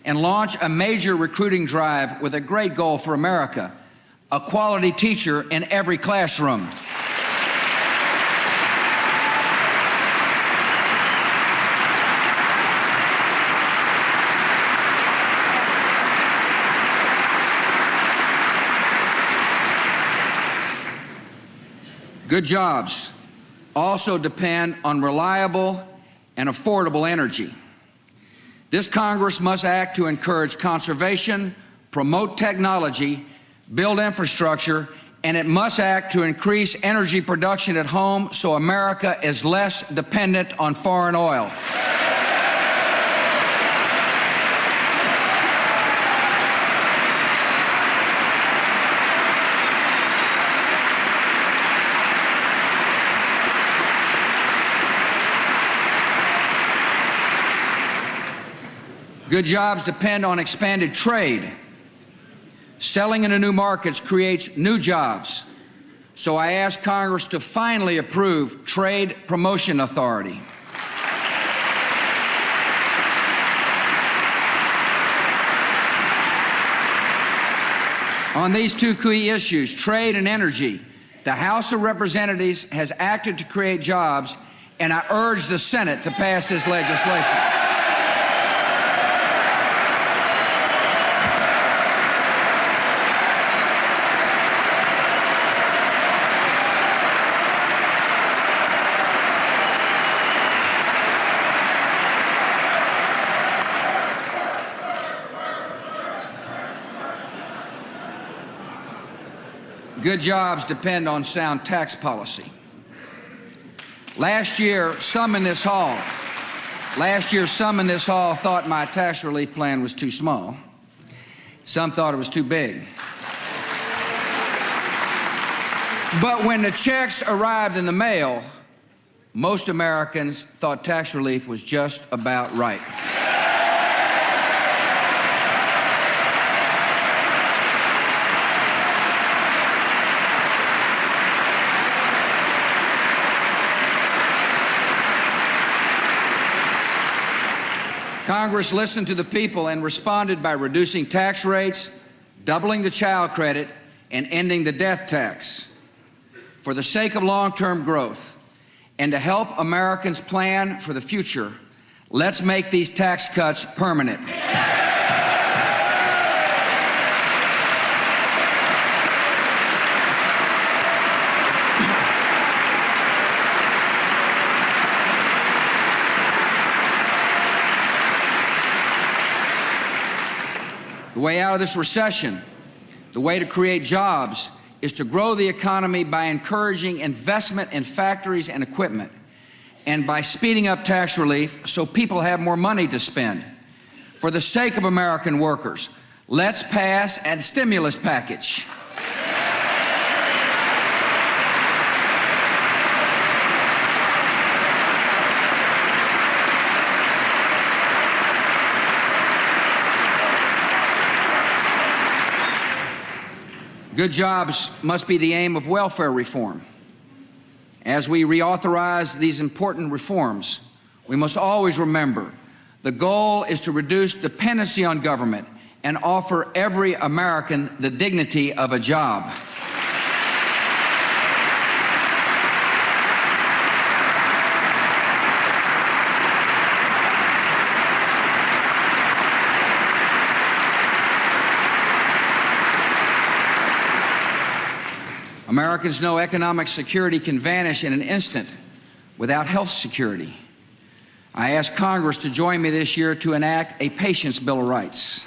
and launch a major recruiting drive with a great goal for America: a quality teacher in every classroom. Good jobs also depend on reliable and affordable energy. This Congress must act to encourage conservation, promote technology, build infrastructure, and it must act to increase energy production at home so America is less dependent on foreign oil. Good jobs depend on expanded trade. Selling into new markets creates new jobs. So I ask Congress to finally approve Trade Promotion Authority. On these two key issues, trade and energy, the House of Representatives has acted to create jobs, and I urge the Senate to pass this legislation. Good jobs depend on sound tax policy. Last year, some in this hall thought my tax relief plan was too small. Some thought it was too big. But when the checks arrived in the mail, most Americans thought tax relief was just about right. Congress listened to the people and responded by reducing tax rates, doubling the child credit, and ending the death tax. For the sake of long-term growth and to help Americans plan for the future, let's make these tax cuts permanent. The way out of this recession, the way to create jobs, is to grow the economy by encouraging investment in factories and equipment, and by speeding up tax relief so people have more money to spend. For the sake of American workers, let's pass a stimulus package. Good jobs must be the aim of welfare reform. As we reauthorize these important reforms, we must always remember the goal is to reduce dependency on government and offer every American the dignity of a job. Americans know economic security can vanish in an instant without health security. I ask Congress to join me this year to enact a Patients' Bill of Rights.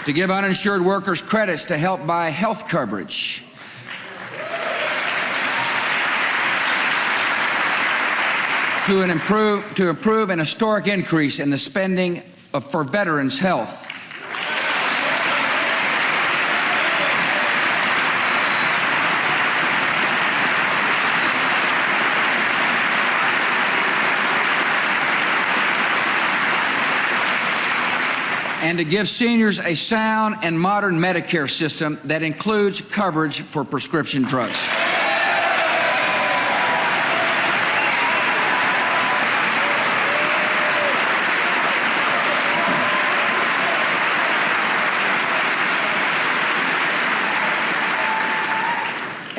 To give uninsured workers credits to help buy health coverage. To approve an historic increase in the spending for veterans' health. And to give seniors a sound and modern Medicare system that includes coverage for prescription drugs.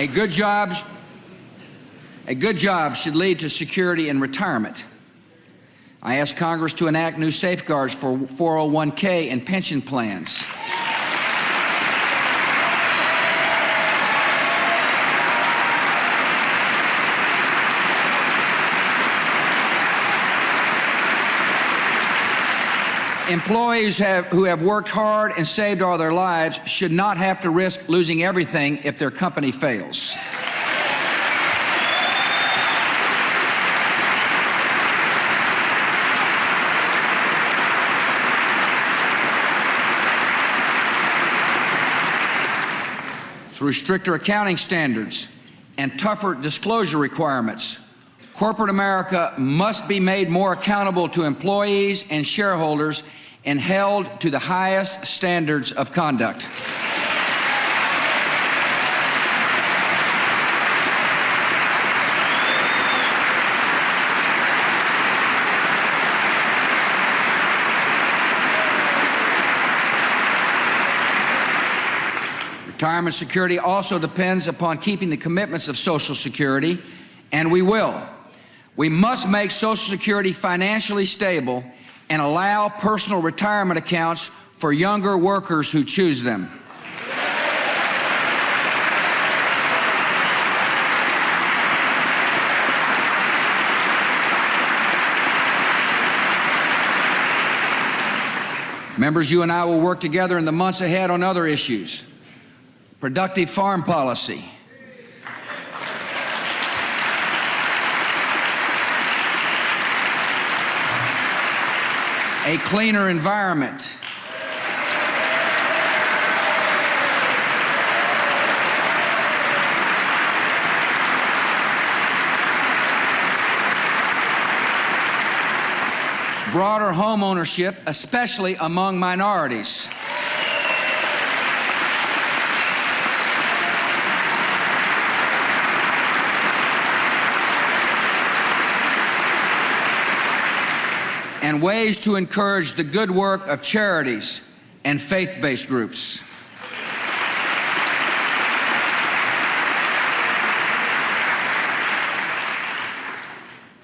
A good job should lead to security in retirement. I ask Congress to enact new safeguards for 401k and pension plans. Employees who have worked hard and saved all their lives should not have to risk losing everything if their company fails. Through stricter accounting standards and tougher disclosure requirements, corporate America must be made more accountable to employees and shareholders and held to the highest standards of conduct. Retirement security also depends upon keeping the commitments of Social Security, and we will. We must make Social Security financially stable and allow personal retirement accounts for younger workers who choose them. Members, you and I will work together in the months ahead on other issues. Productive farm policy. a cleaner environment, broader home ownership, especially among minorities, and ways to encourage the good work of charities and faith-based groups.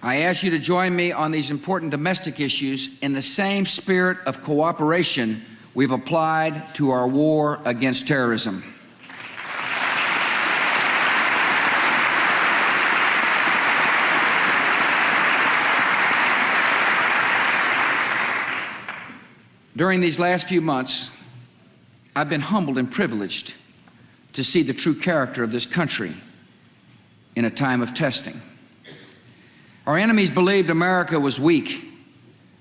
I ask you to join me on these important domestic issues in the same spirit of cooperation we've applied to our war against terrorism. During these last few months, I've been humbled and privileged to see the true character of this country in a time of testing. Our enemies believed America was weak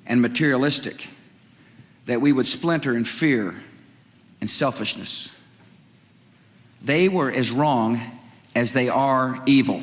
and materialistic, that we would splinter in fear and selfishness. They were as wrong as they are evil.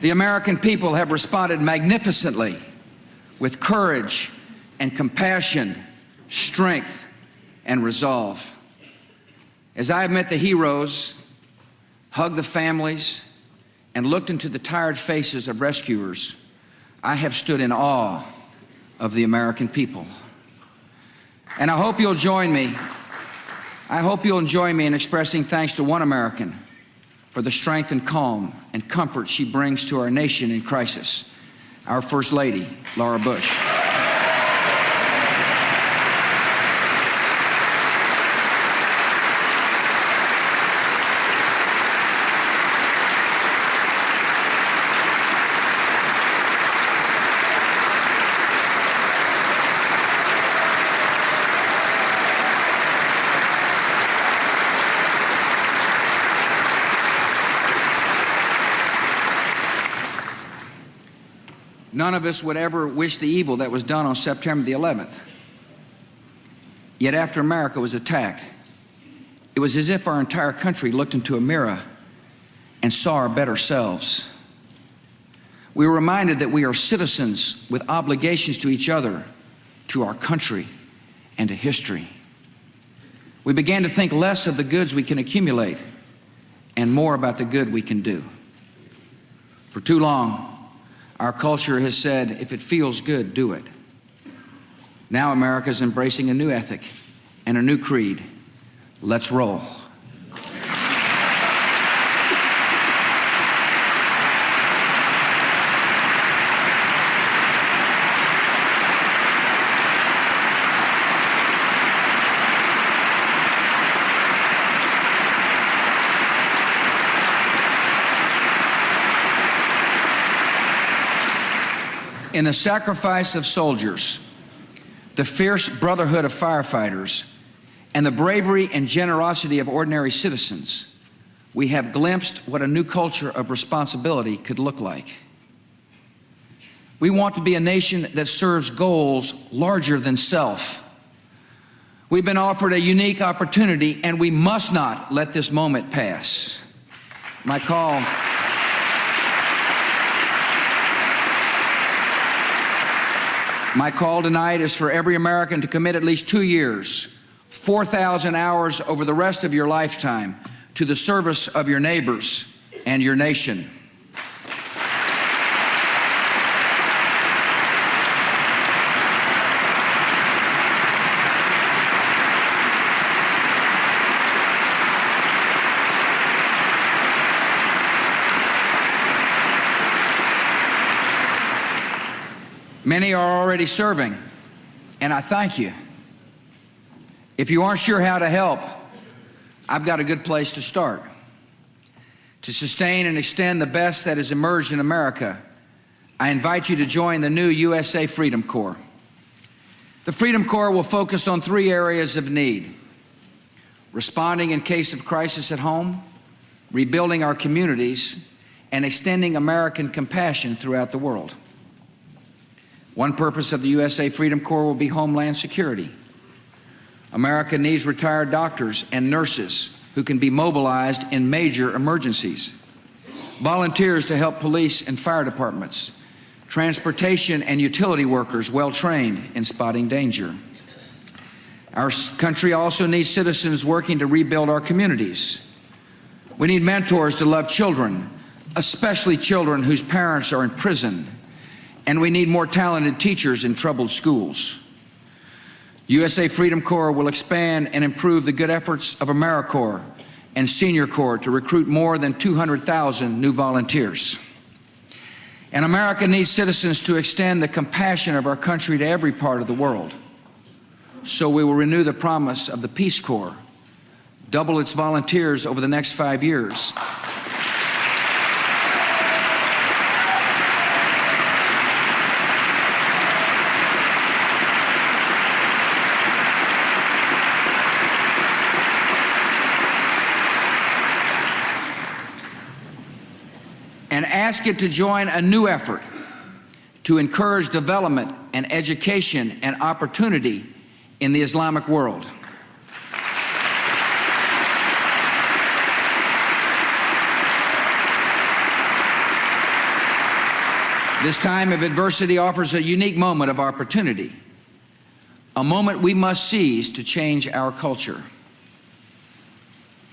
The American people have responded magnificently with courage and compassion, strength and resolve. As I have met the heroes, hugged the families, and looked into the tired faces of rescuers, I have stood in awe of the American people. And I hope you'll join me. I hope you'll join me in expressing thanks to one American for the strength and calm and comfort she brings to our nation in crisis, our First Lady, Laura Bush. None of us would ever wish the evil that was done on September the 11th. Yet after America was attacked, it was as if our entire country looked into a mirror and saw our better selves. We were reminded that we are citizens with obligations to each other, to our country, and to history. We began to think less of the goods we can accumulate and more about the good we can do. For too long, our culture has said, if it feels good, do it. Now America is embracing a new ethic and a new creed. Let's roll. In the sacrifice of soldiers, the fierce brotherhood of firefighters, and the bravery and generosity of ordinary citizens, we have glimpsed what a new culture of responsibility could look like. We want to be a nation that serves goals larger than self. We've been offered a unique opportunity, and we must not let this moment pass. My call tonight is for every American to commit at least 2 years, 4,000 hours over the rest of your lifetime, to the service of your neighbors and your nation. Many are already serving, and I thank you. If you aren't sure how to help, I've got a good place to start. To sustain and extend the best that has emerged in America, I invite you to join the new USA Freedom Corps. The Freedom Corps will focus on 3 areas of need: responding in case of crisis at home, rebuilding our communities, and extending American compassion throughout the world. One purpose of the USA Freedom Corps will be homeland security. America needs retired doctors and nurses who can be mobilized in major emergencies, volunteers to help police and fire departments, transportation and utility workers well trained in spotting danger. Our country also needs citizens working to rebuild our communities. We need mentors to love children, especially children whose parents are in prison, and we need more talented teachers in troubled schools. USA Freedom Corps will expand and improve the good efforts of AmeriCorps and Senior Corps to recruit more than 200,000 new volunteers. And America needs citizens to extend the compassion of our country to every part of the world. So we will renew the promise of the Peace Corps, double its volunteers over the next 5 years. And ask it to join a new effort to encourage development and education and opportunity in the Islamic world. This time of adversity offers a unique moment of opportunity, a moment we must seize to change our culture.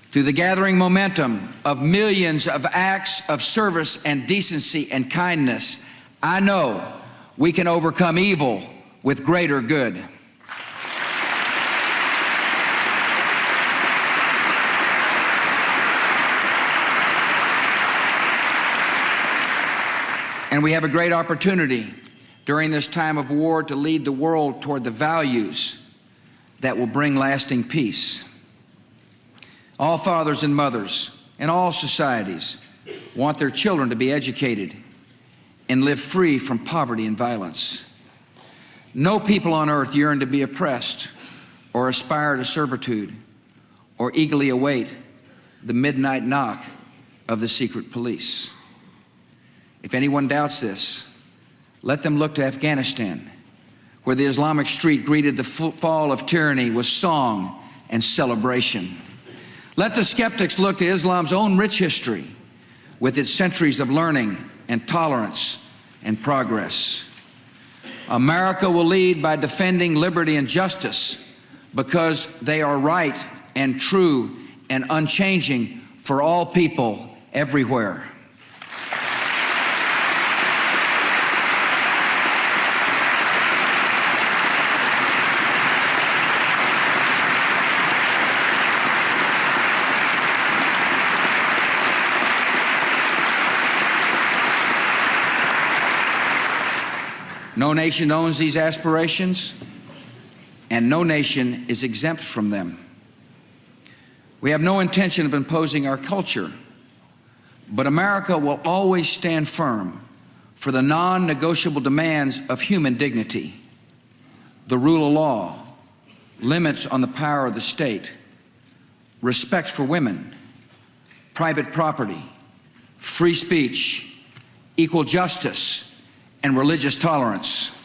Through the gathering momentum of millions of acts of service and decency and kindness, I know we can overcome evil with greater good. And we have a great opportunity during this time of war to lead the world toward the values that will bring lasting peace. All fathers and mothers in all societies want their children to be educated and live free from poverty and violence. No people on earth yearn to be oppressed or aspire to servitude or eagerly await the midnight knock of the secret police. If anyone doubts this, let them look to Afghanistan, where the Islamic street greeted the fall of tyranny with song and celebration. Let the skeptics look to Islam's own rich history with its centuries of learning and tolerance and progress. America will lead by defending liberty and justice because they are right and true and unchanging for all people everywhere. No nation owns these aspirations, and no nation is exempt from them. We have no intention of imposing our culture, but America will always stand firm for the non-negotiable demands of human dignity, the rule of law, limits on the power of the state, respect for women, private property, free speech, equal justice, and religious tolerance.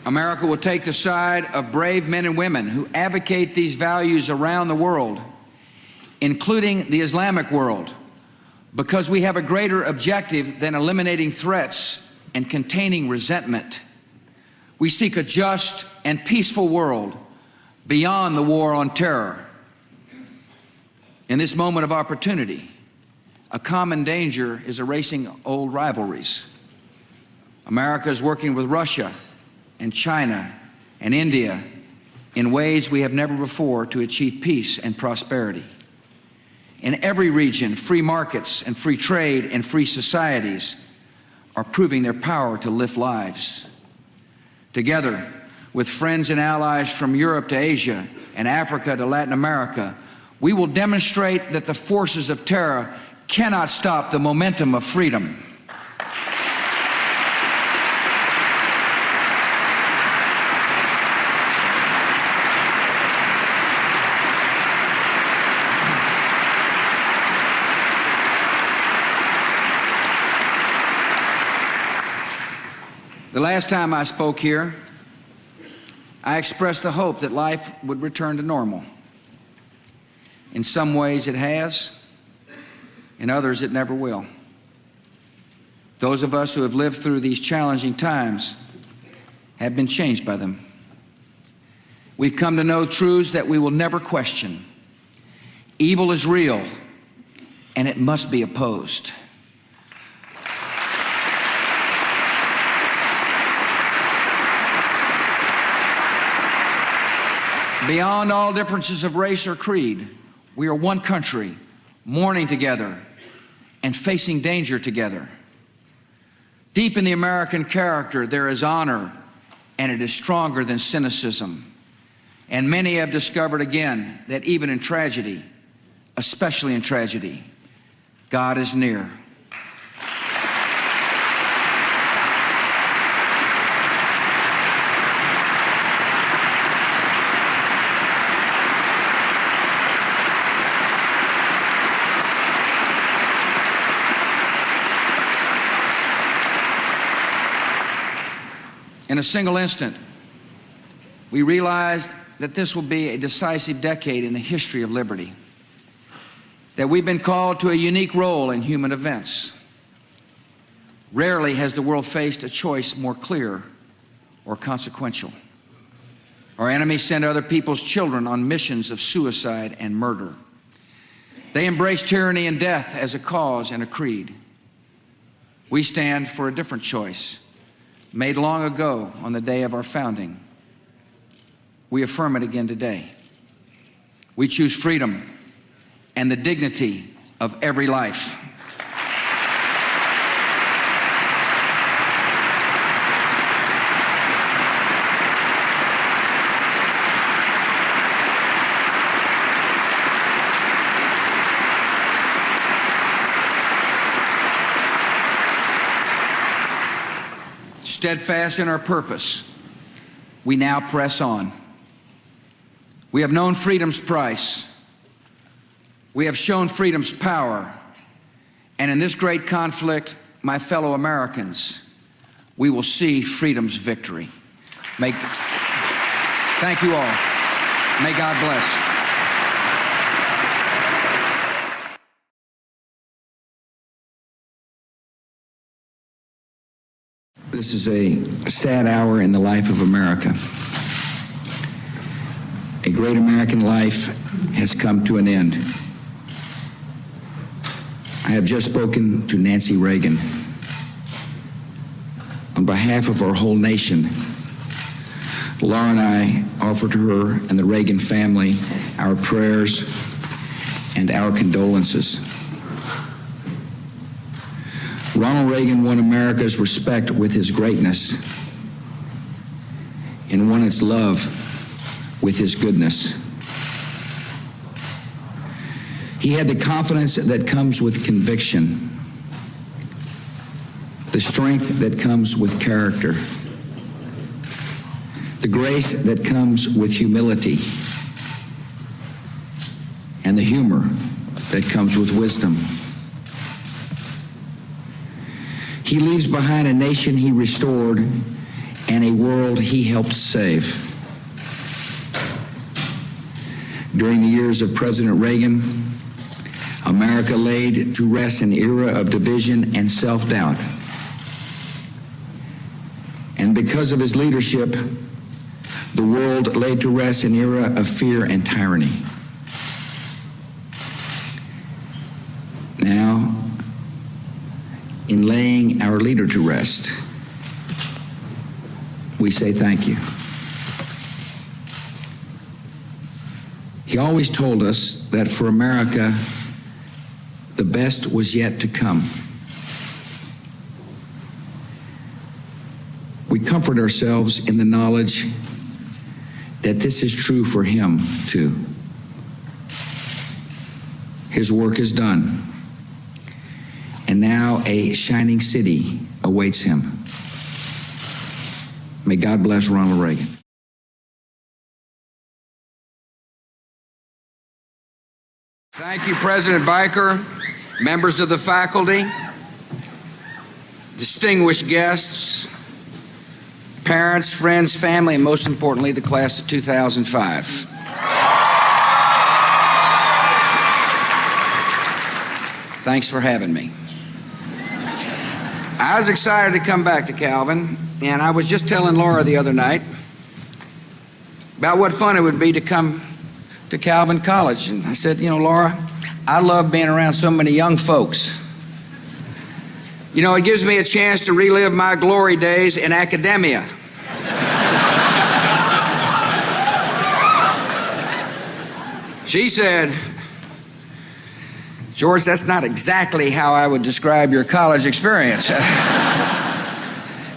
America will take the side of brave men and women who advocate these values around the world, including the Islamic world, because we have a greater objective than eliminating threats and containing resentment. We seek a just and peaceful world beyond the war on terror. In this moment of opportunity, a common danger is erasing old rivalries. America is working with Russia and China and India in ways we have never before to achieve peace and prosperity. In every region, free markets and free trade and free societies are proving their power to lift lives. Together with friends and allies from Europe to Asia and Africa to Latin America, we will demonstrate that the forces of terror cannot stop the momentum of freedom. The last time I spoke here, I expressed the hope that life would return to normal. In some ways it has, in others it never will. Those of us who have lived through these challenging times have been changed by them. We've come to know truths that we will never question. Evil is real, and it must be opposed. Beyond all differences of race or creed, we are one country, mourning together and facing danger together. Deep in the American character, there is honor, and it is stronger than cynicism. And many have discovered again that even in tragedy, especially in tragedy, God is near. In a single instant, we realized that this will be a decisive decade in the history of liberty, that we've been called to a unique role in human events. Rarely has the world faced a choice more clear or consequential. Our enemies send other people's children on missions of suicide and murder. They embrace tyranny and death as a cause and a creed. We stand for a different choice, made long ago on the day of our founding. We affirm it again today. We choose freedom and the dignity of every life. Steadfast in our purpose, we now press on. We have known freedom's price. We have shown freedom's power. And in this great conflict, my fellow Americans, we will see freedom's victory. Thank you all. May God bless. This is a sad hour in the life of America. A great American life has come to an end. I have just spoken to Nancy Reagan. On behalf of our whole nation, Laura and I offer to her and the Reagan family our prayers and our condolences. Ronald Reagan won America's respect with his greatness and won its love with his goodness. He had the confidence that comes with conviction, the strength that comes with character, the grace that comes with humility, and the humor that comes with wisdom. He leaves behind a nation he restored and a world he helped save. During the years of President Reagan, America laid to rest an era of division and self-doubt. And because of his leadership, the world laid to rest an era of fear and tyranny. Now, in laying our leader to rest, we say thank you. He always told us that for America, the best was yet to come. We comfort ourselves in the knowledge that this is true for him too. His work is done, and now a shining city awaits him. May God bless Ronald Reagan. Thank you, President Biker, members of the faculty, distinguished guests, parents, friends, family, and most importantly, the class of 2005. Thanks for having me. I was excited to come back to Calvin, and I was just telling Laura the other night about what fun it would be to come to Calvin College. And I said, you know, Laura, I love being around so many young folks. You know, it gives me a chance to relive my glory days in academia. She said, George, that's not exactly how I would describe your college experience.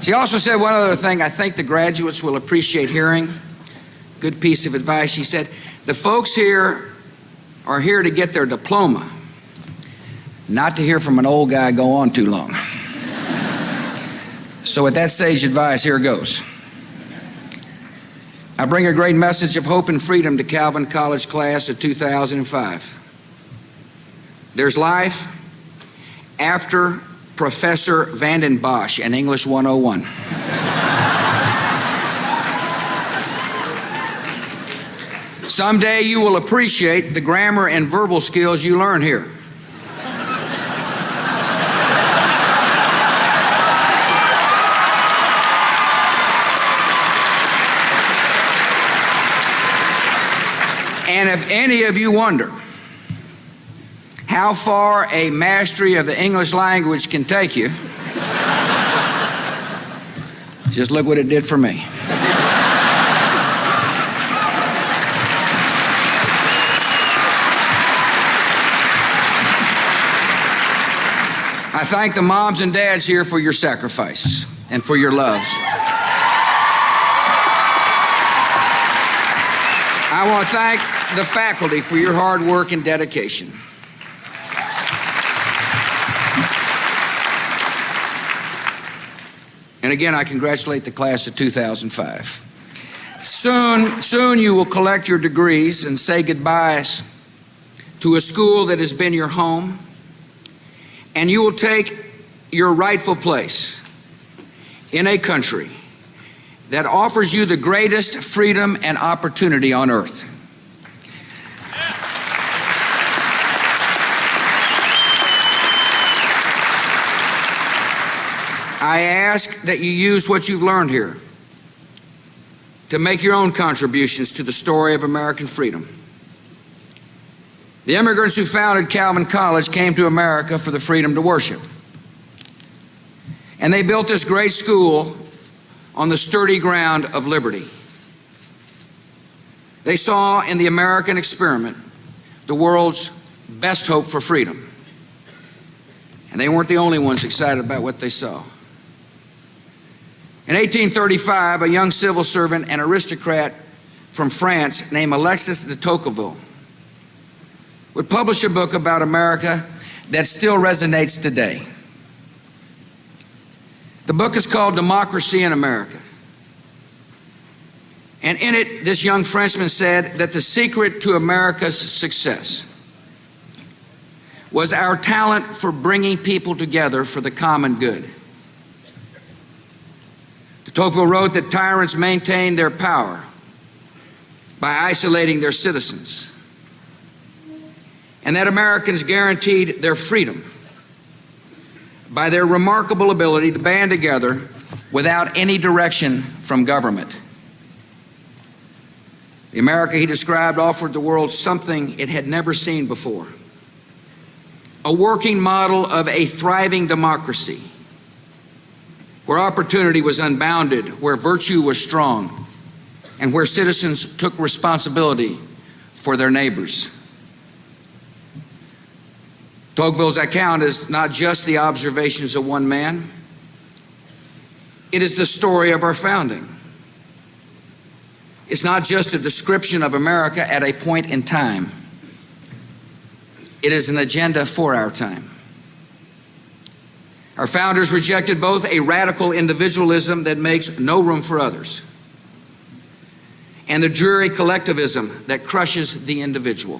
She also said one other thing I think the graduates will appreciate hearing. Good piece of advice. She said, the folks here are here to get their diploma, not to hear from an old guy go on too long. So with that sage advice, here goes. I bring a great message of hope and freedom to Calvin College class of 2005. There's life after Professor Vanden Bosch and English 101. Someday you will appreciate the grammar and verbal skills you learn here. And if any of you wonder how far a mastery of the English language can take you, just look what it did for me. I thank the moms and dads here for your sacrifice and for your love. I want to thank the faculty for your hard work and dedication. And again, I congratulate the class of 2005. Soon you will collect your degrees and say goodbyes to a school that has been your home, and you will take your rightful place in a country that offers you the greatest freedom and opportunity on earth. I ask that you use what you've learned here to make your own contributions to the story of American freedom. The immigrants who founded Calvin College came to America for the freedom to worship. And they built this great school on the sturdy ground of liberty. They saw in the American experiment the world's best hope for freedom. And they weren't the only ones excited about what they saw. In 1835, a young civil servant and aristocrat from France named Alexis de Tocqueville would publish a book about America that still resonates today. The book is called Democracy in America. And in it, this young Frenchman said that the secret to America's success was our talent for bringing people together for the common good. Tocqueville wrote that tyrants maintained their power by isolating their citizens, and that Americans guaranteed their freedom by their remarkable ability to band together without any direction from government. The America he described offered the world something it had never seen before: a working model of a thriving democracy, where opportunity was unbounded, where virtue was strong, and where citizens took responsibility for their neighbors. Tocqueville's account is not just the observations of one man, it is the story of our founding. It's not just a description of America at a point in time. It is an agenda for our time. Our founders rejected both a radical individualism that makes no room for others and the dreary collectivism that crushes the individual.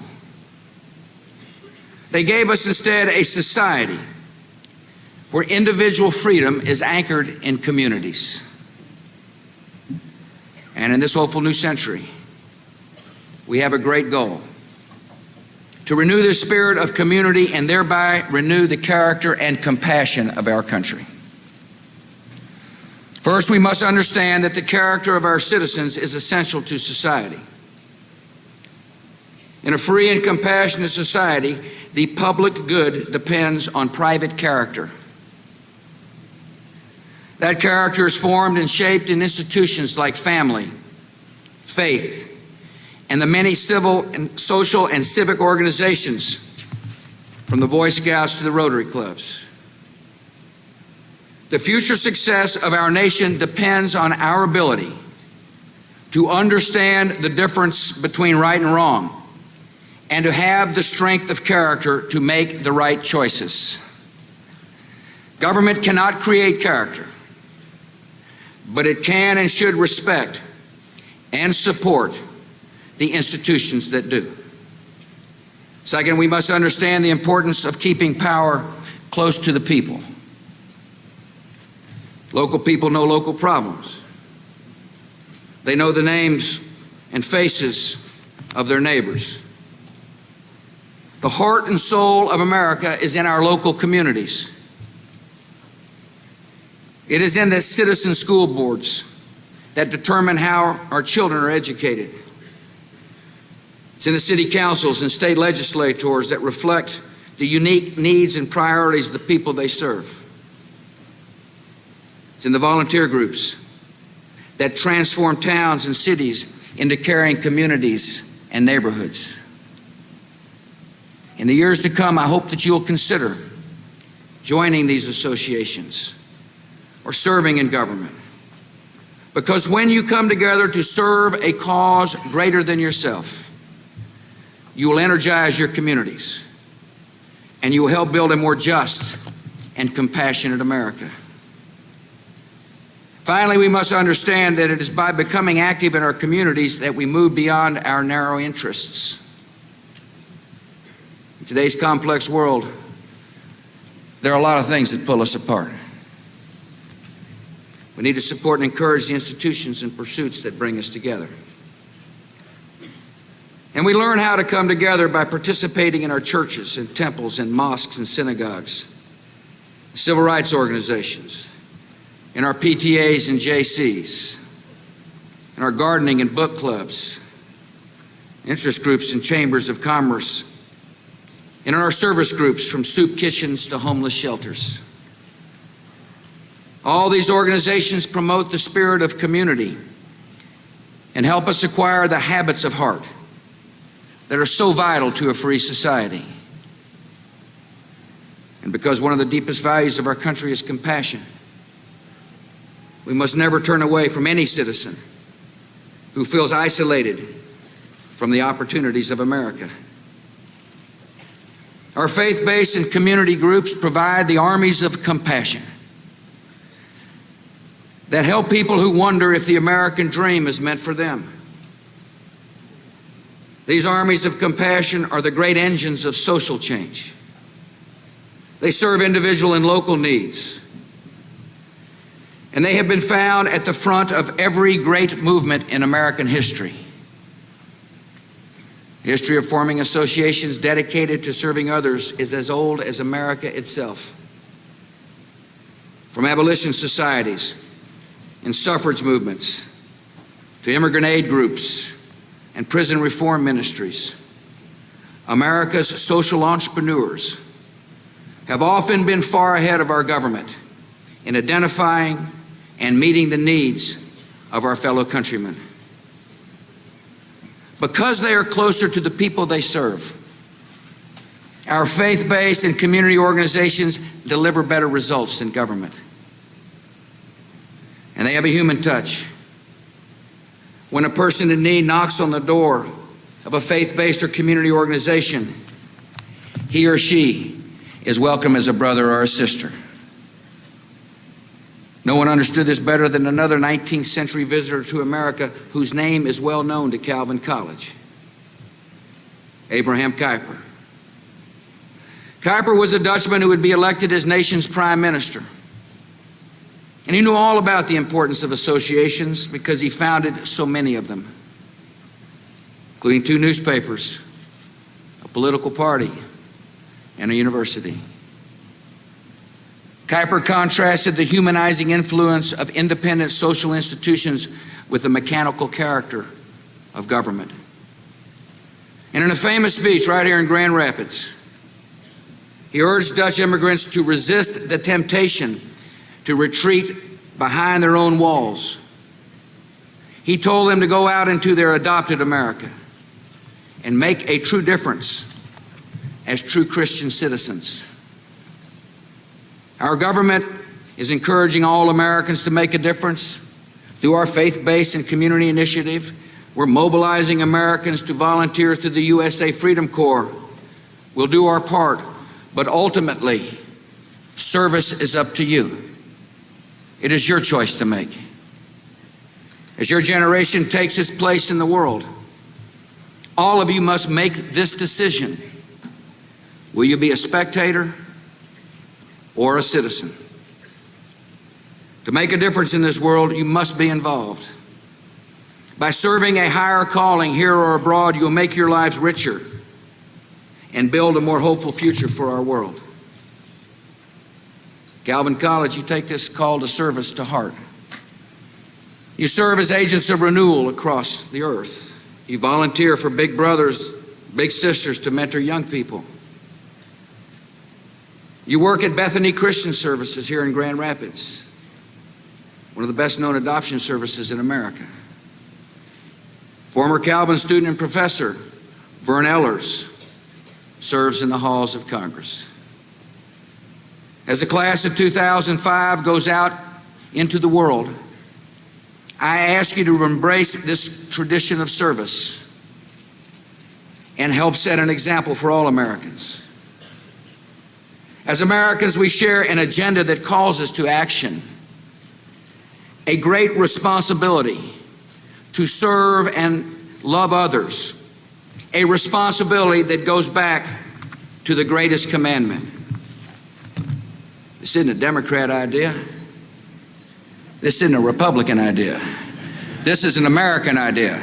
They gave us instead a society where individual freedom is anchored in communities. And in this hopeful new century, we have a great goal: to renew the spirit of community and thereby renew the character and compassion of our country. First, we must understand that the character of our citizens is essential to society. In a free and compassionate society, the public good depends on private character. That character is formed and shaped in institutions like family, faith, and the many civil and social and civic organizations, from the Boy Scouts to the Rotary clubs. The future success of our nation depends on our ability to understand the difference between right and wrong and to have the strength of character to make the right choices. Government cannot create character, but it can and should respect and support the institutions that do. Second, we must understand the importance of keeping power close to the people. Local people know local problems. They know the names and faces of their neighbors. The heart and soul of America is in our local communities. It is in the citizen school boards that determine how our children are educated. It's in the city councils and state legislators that reflect the unique needs and priorities of the people they serve. It's in the volunteer groups that transform towns and cities into caring communities and neighborhoods. In the years to come, I hope that you'll consider joining these associations or serving in government. Because when you come together to serve a cause greater than yourself, you will energize your communities and you will help build a more just and compassionate America. Finally, we must understand that it is by becoming active in our communities that we move beyond our narrow interests. In today's complex world, there are a lot of things that pull us apart. We need to support and encourage the institutions and pursuits that bring us together. And we learn how to come together by participating in our churches and temples and mosques and synagogues, civil rights organizations, in our PTAs and JCs, in our gardening and book clubs, interest groups and chambers of commerce, and in our service groups from soup kitchens to homeless shelters. All these organizations promote the spirit of community and help us acquire the habits of heart that are so vital to a free society. And because one of the deepest values of our country is compassion, we must never turn away from any citizen who feels isolated from the opportunities of America. Our faith-based and community groups provide the armies of compassion that help people who wonder if the American dream is meant for them. These armies of compassion are the great engines of social change. They serve individual and local needs. And they have been found at the front of every great movement in American history. The history of forming associations dedicated to serving others is as old as America itself. From abolition societies and suffrage movements to immigrant aid groups and prison reform ministries, America's social entrepreneurs have often been far ahead of our government in identifying and meeting the needs of our fellow countrymen. Because they are closer to the people they serve, Our faith-based and community organizations deliver better results than government. And they have a human touch. When a person in need knocks on the door of a faith-based or community organization, he or she is welcome as a brother or a sister. No one understood this better than another 19th century visitor to America whose name is well known to Calvin College, Abraham Kuyper. Kuyper was a Dutchman who would be elected as nation's prime minister. And he knew all about the importance of associations because he founded so many of them, including 2 newspapers, a political party, and a university. Kuyper contrasted the humanizing influence of independent social institutions with the mechanical character of government. And in a famous speech right here in Grand Rapids, he urged Dutch immigrants to resist the temptation to retreat behind their own walls. He told them to go out into their adopted America and make a true difference as true Christian citizens. Our government is encouraging all Americans to make a difference. Through our faith-based and community initiative, we're mobilizing Americans to volunteer through the USA Freedom Corps. We'll do our part, but ultimately, service is up to you. It is your choice to make. As your generation takes its place in the world, all of you must make this decision. Will you be a spectator or a citizen? To make a difference in this world, you must be involved. By serving a higher calling here or abroad, you'll make your lives richer and build a more hopeful future for our world. Calvin College, you take this call to service to heart. You serve as agents of renewal across the earth. You volunteer for big brothers, big sisters to mentor young people. You work at Bethany Christian Services here in Grand Rapids, one of the best known adoption services in America. Former Calvin student and professor Vern Ehlers serves in the halls of Congress. As the class of 2005 goes out into the world, I ask you to embrace this tradition of service and help set an example for all Americans. As Americans, we share an agenda that calls us to action, a great responsibility to serve and love others, a responsibility that goes back to the greatest commandment. This isn't a Democrat idea. This isn't a Republican idea. This is an American idea.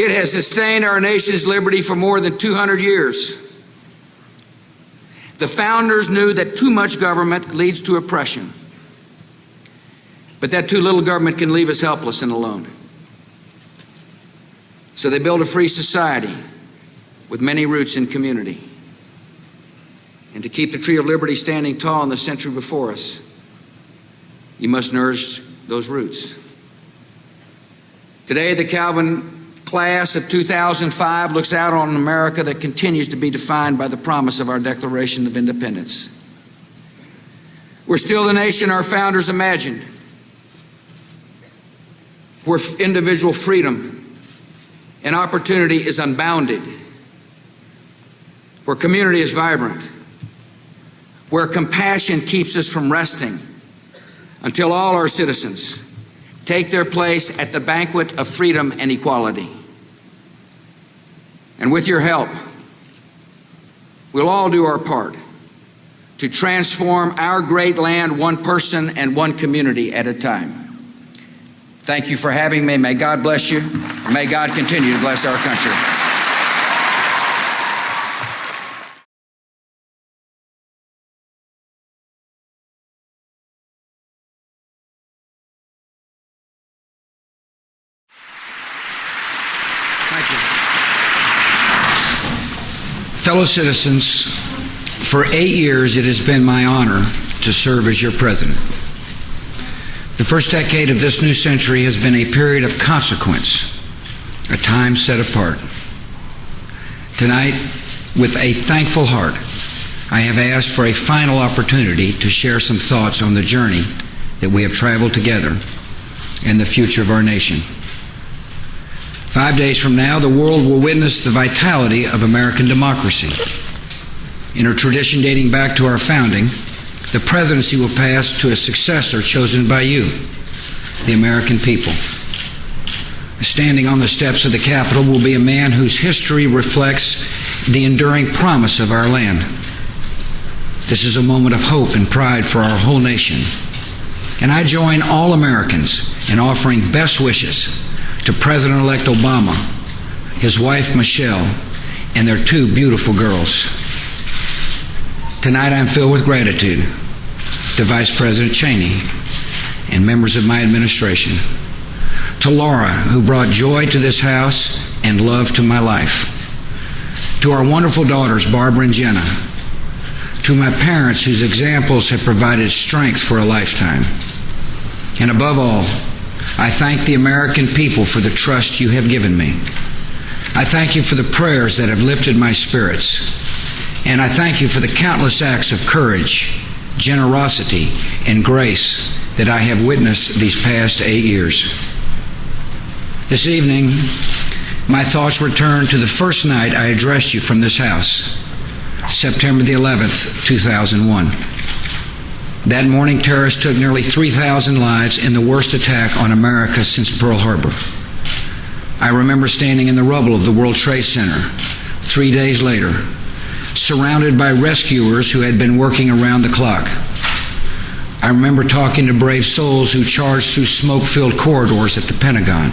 It has sustained our nation's liberty for more than 200 years. The founders knew that too much government leads to oppression, but that too little government can leave us helpless and alone. So they built a free society with many roots in community. And to keep the tree of liberty standing tall in the century before us, you must nourish those roots. Today, the Calvin class of 2005 looks out on an America that continues to be defined by the promise of our Declaration of Independence. We're still the nation our founders imagined, where individual freedom and opportunity is unbounded, where community is vibrant, where compassion keeps us from resting until all our citizens take their place at the banquet of freedom and equality. And with your help, we'll all do our part to transform our great land one person and one community at a time. Thank you for having me. May God bless you. And may God continue to bless our country. Thank you. Fellow citizens, for 8 years it has been my honor to serve as your president. The first decade of this new century has been a period of consequence, a time set apart. Tonight, with a thankful heart, I have asked for a final opportunity to share some thoughts on the journey that we have traveled together and the future of our nation. 5 days from now, the world will witness the vitality of American democracy. In a tradition dating back to our founding, the presidency will pass to a successor chosen by you, the American people. Standing on the steps of the Capitol will be a man whose history reflects the enduring promise of our land. This is a moment of hope and pride for our whole nation. And I join all Americans in offering best wishes to President-elect Obama, his wife Michelle, and their 2 beautiful girls. Tonight I'm filled with gratitude to Vice President Cheney and members of my administration, to Laura, who brought joy to this house and love to my life, to our wonderful daughters Barbara and Jenna, to my parents whose examples have provided strength for a lifetime, and above all, I thank the American people for the trust you have given me. I thank you for the prayers that have lifted my spirits. And I thank you for the countless acts of courage, generosity, and grace that I have witnessed these past 8 years. This evening, my thoughts return to the first night I addressed you from this house, September the 11th, 2001. That morning, terrorists took nearly 3,000 lives in the worst attack on America since Pearl Harbor. I remember standing in the rubble of the World Trade Center 3 days later, surrounded by rescuers who had been working around the clock. I remember talking to brave souls who charged through smoke-filled corridors at the Pentagon,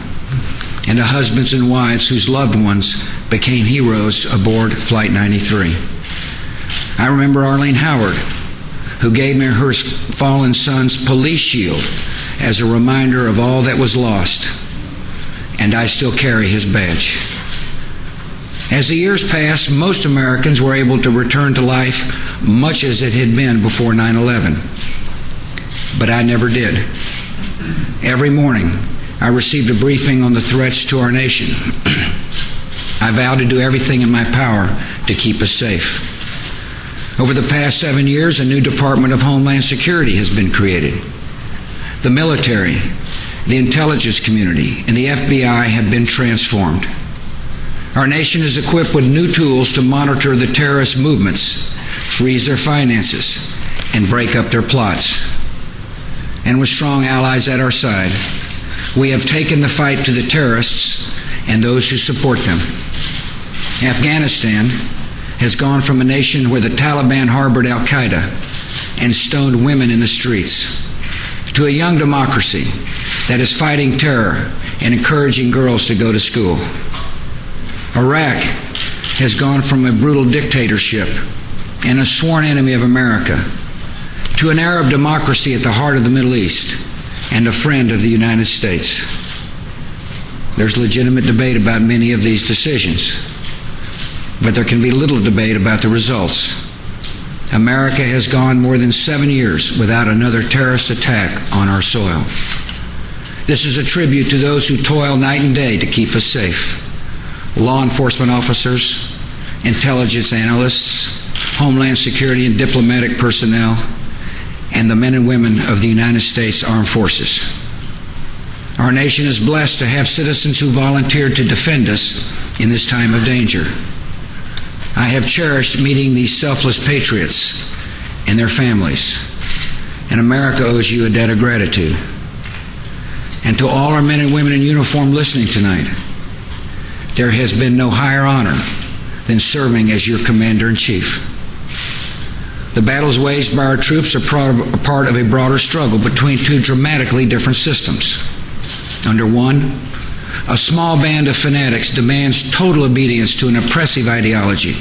and to husbands and wives whose loved ones became heroes aboard Flight 93. I remember Arlene Howard, who gave me her fallen son's police shield as a reminder of all that was lost, and I still carry his badge. As the years passed, most Americans were able to return to life much as it had been before 9/11. But I never did. Every morning, I received a briefing on the threats to our nation. I vowed to do everything in my power to keep us safe. Over the past 7 years, a new Department of Homeland Security has been created. The military, the intelligence community, and the FBI have been transformed. Our nation is equipped with new tools to monitor the terrorist movements, freeze their finances, and break up their plots. And with strong allies at our side, we have taken the fight to the terrorists and those who support them. Afghanistan has gone from a nation where the Taliban harbored Al-Qaeda and stoned women in the streets to a young democracy that is fighting terror and encouraging girls to go to school. Iraq has gone from a brutal dictatorship and a sworn enemy of America to an Arab democracy at the heart of the Middle East and a friend of the United States. There's legitimate debate about many of these decisions, but there can be little debate about the results. America has gone more than 7 years without another terrorist attack on our soil. This is a tribute to those who toil night and day to keep us safe. Law enforcement officers, intelligence analysts, Homeland Security and diplomatic personnel, and the men and women of the United States Armed Forces. Our nation is blessed to have citizens who volunteered to defend us in this time of danger. I have cherished meeting these selfless patriots and their families, and America owes you a debt of gratitude. And to all our men and women in uniform listening tonight, there has been no higher honor than serving as your Commander-in-Chief. The battles waged by our troops are part of a broader struggle between two dramatically different systems. Under one, a small band of fanatics demands total obedience to an oppressive ideology,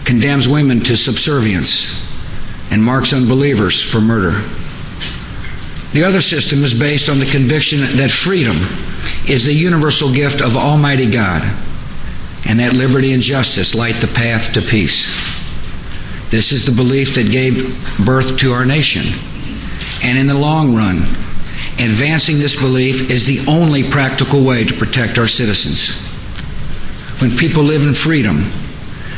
condemns women to subservience, and marks unbelievers for murder. The other system is based on the conviction that freedom is the universal gift of Almighty God, and that liberty and justice light the path to peace. This is the belief that gave birth to our nation. And in the long run, advancing this belief is the only practical way to protect our citizens. When people live in freedom,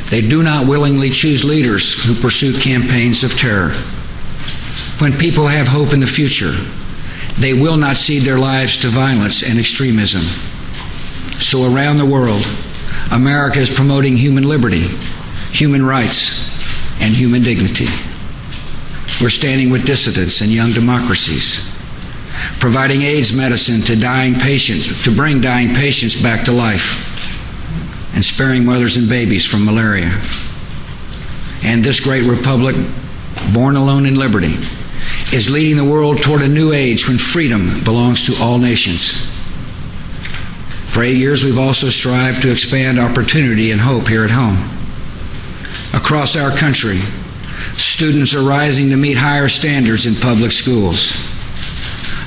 they do not willingly choose leaders who pursue campaigns of terror. When people have hope in the future, they will not cede their lives to violence and extremism. So around the world, America is promoting human liberty, human rights, and human dignity. We're standing with dissidents and young democracies, providing AIDS medicine to dying patients, to bring dying patients back to life, and sparing mothers and babies from malaria. And this great republic, born alone in liberty, is leading the world toward a new age when freedom belongs to all nations. For 8 years, we've also strived to expand opportunity and hope here at home. Across our country, students are rising to meet higher standards in public schools.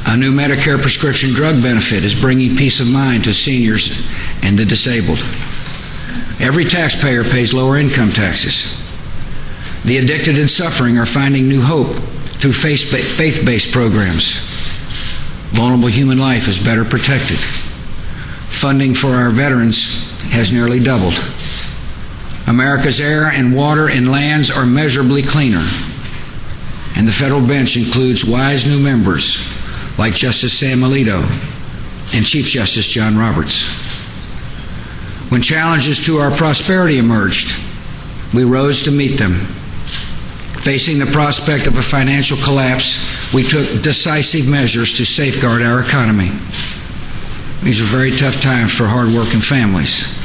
A new Medicare prescription drug benefit is bringing peace of mind to seniors and the disabled. Every taxpayer pays lower income taxes. The addicted and suffering are finding new hope through faith-based programs. Vulnerable human life is better protected. Funding for our veterans has nearly doubled. America's air and water and lands are measurably cleaner. And the federal bench includes wise new members like Justice Sam Alito and Chief Justice John Roberts. When challenges to our prosperity emerged, we rose to meet them. Facing the prospect of a financial collapse, we took decisive measures to safeguard our economy. These are very tough times for hard-working families,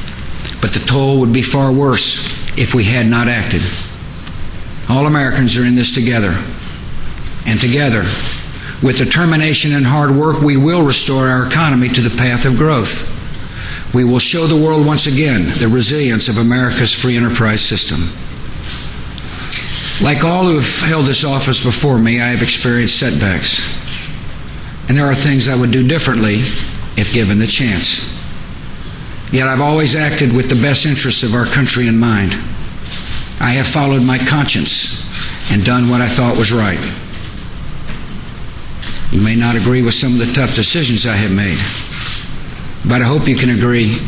but the toll would be far worse if we had not acted. All Americans are in this together, and together, with determination and hard work, we will restore our economy to the path of growth. We will show the world once again the resilience of America's free enterprise system. Like all who have held this office before me, I have experienced setbacks. And there are things I would do differently if given the chance. Yet I've always acted with the best interests of our country in mind. I have followed my conscience and done what I thought was right. You may not agree with some of the tough decisions I have made, but I hope you can agree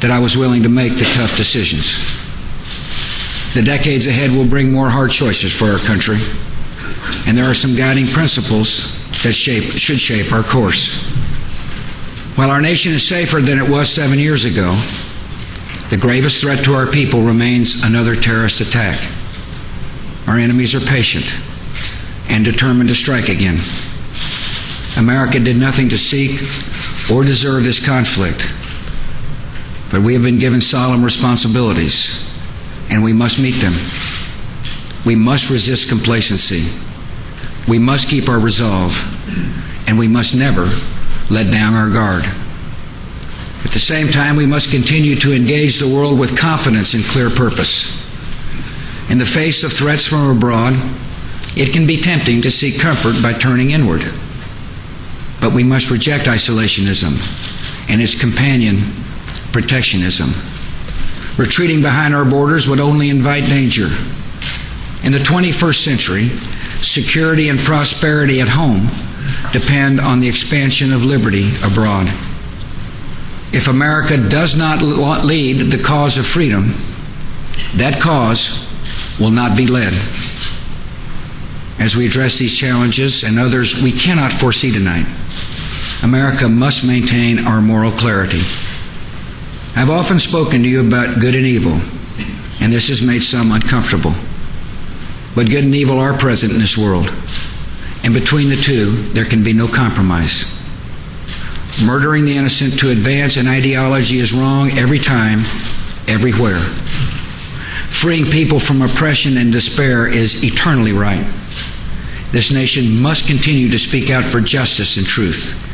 that I was willing to make the tough decisions. The decades ahead will bring more hard choices for our country, and there are some guiding principles that should shape our course. While our nation is safer than it was 7 years ago, the gravest threat to our people remains another terrorist attack. Our enemies are patient and determined to strike again. America did nothing to seek or deserve this conflict, but we have been given solemn responsibilities, and we must meet them. We must resist complacency. We must keep our resolve, and we must never let down our guard. At the same time, we must continue to engage the world with confidence and clear purpose. In the face of threats from abroad, it can be tempting to seek comfort by turning inward. But we must reject isolationism and its companion, protectionism. Retreating behind our borders would only invite danger. In the 21st century, security and prosperity at home depend on the expansion of liberty abroad. If America does not lead the cause of freedom, that cause will not be led. As we address these challenges and others we cannot foresee tonight, America must maintain our moral clarity. I've often spoken to you about good and evil, and this has made some uncomfortable. But good and evil are present in this world, and between the two, there can be no compromise. Murdering the innocent to advance an ideology is wrong every time, everywhere. Freeing people from oppression and despair is eternally right. This nation must continue to speak out for justice and truth.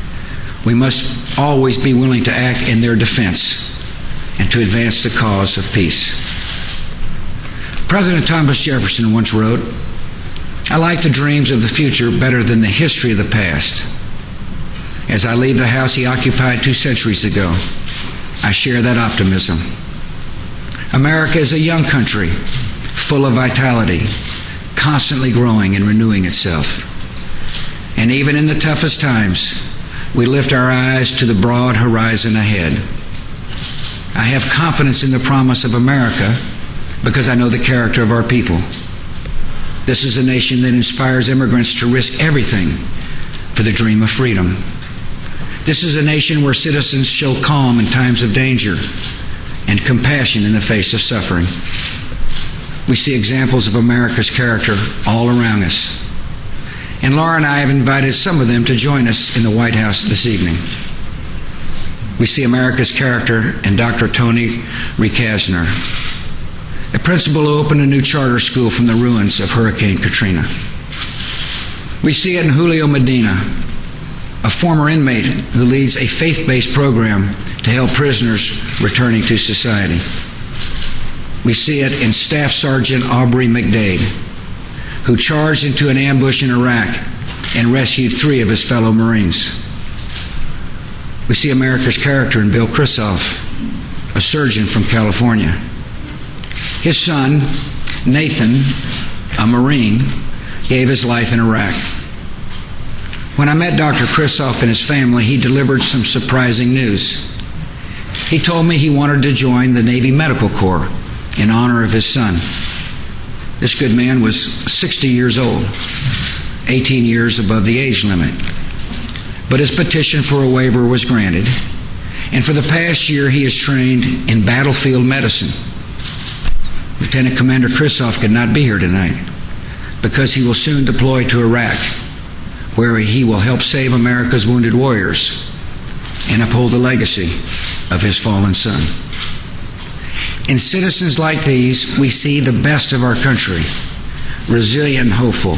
We must always be willing to act in their defense and to advance the cause of peace. President Thomas Jefferson once wrote, "I like the dreams of the future better than the history of the past." As I leave the house he occupied 2 centuries ago, I share that optimism. America is a young country, full of vitality, constantly growing and renewing itself. And even in the toughest times, we lift our eyes to the broad horizon ahead. I have confidence in the promise of America because I know the character of our people. This is a nation that inspires immigrants to risk everything for the dream of freedom. This is a nation where citizens show calm in times of danger and compassion in the face of suffering. We see examples of America's character all around us. And Laura and I have invited some of them to join us in the White House this evening. We see America's character in Dr. Tony Rekasner, a principal who opened a new charter school from the ruins of Hurricane Katrina. We see it in Julio Medina, a former inmate who leads a faith-based program to help prisoners returning to society. We see it in Staff Sergeant Aubrey McDade, who charged into an ambush in Iraq and rescued 3 of his fellow Marines. We see America's character in Bill Krisoff, a surgeon from California. His son, Nathan, a Marine, gave his life in Iraq. When I met Dr. Krisoff and his family, he delivered some surprising news. He told me he wanted to join the Navy Medical Corps in honor of his son. This good man was 60 years old, 18 years above the age limit. But his petition for a waiver was granted, and for the past year he is trained in battlefield medicine. Lieutenant Commander Krisoff could not be here tonight because he will soon deploy to Iraq, where he will help save America's wounded warriors and uphold the legacy of his fallen son. In citizens like these, we see the best of our country, resilient and hopeful,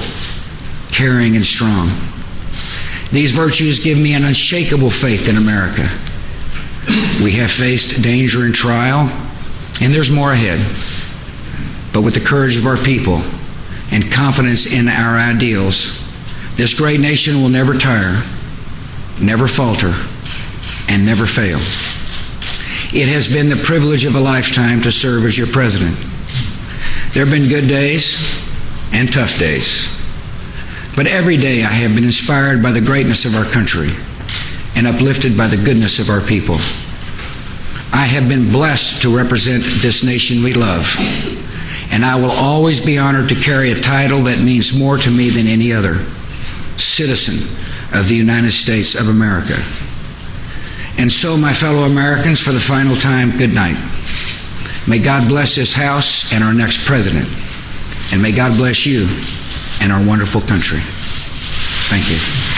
caring and strong. These virtues give me an unshakable faith in America. We have faced danger and trial, and there's more ahead. But with the courage of our people and confidence in our ideals, this great nation will never tire, never falter, and never fail. It has been the privilege of a lifetime to serve as your president. There have been good days and tough days. But every day I have been inspired by the greatness of our country and uplifted by the goodness of our people. I have been blessed to represent this nation we love, and I will always be honored to carry a title that means more to me than any other: Citizen of the United States of America. And so, my fellow Americans, for the final time, good night. May God bless this House and our next president. And may God bless you and our wonderful country. Thank you.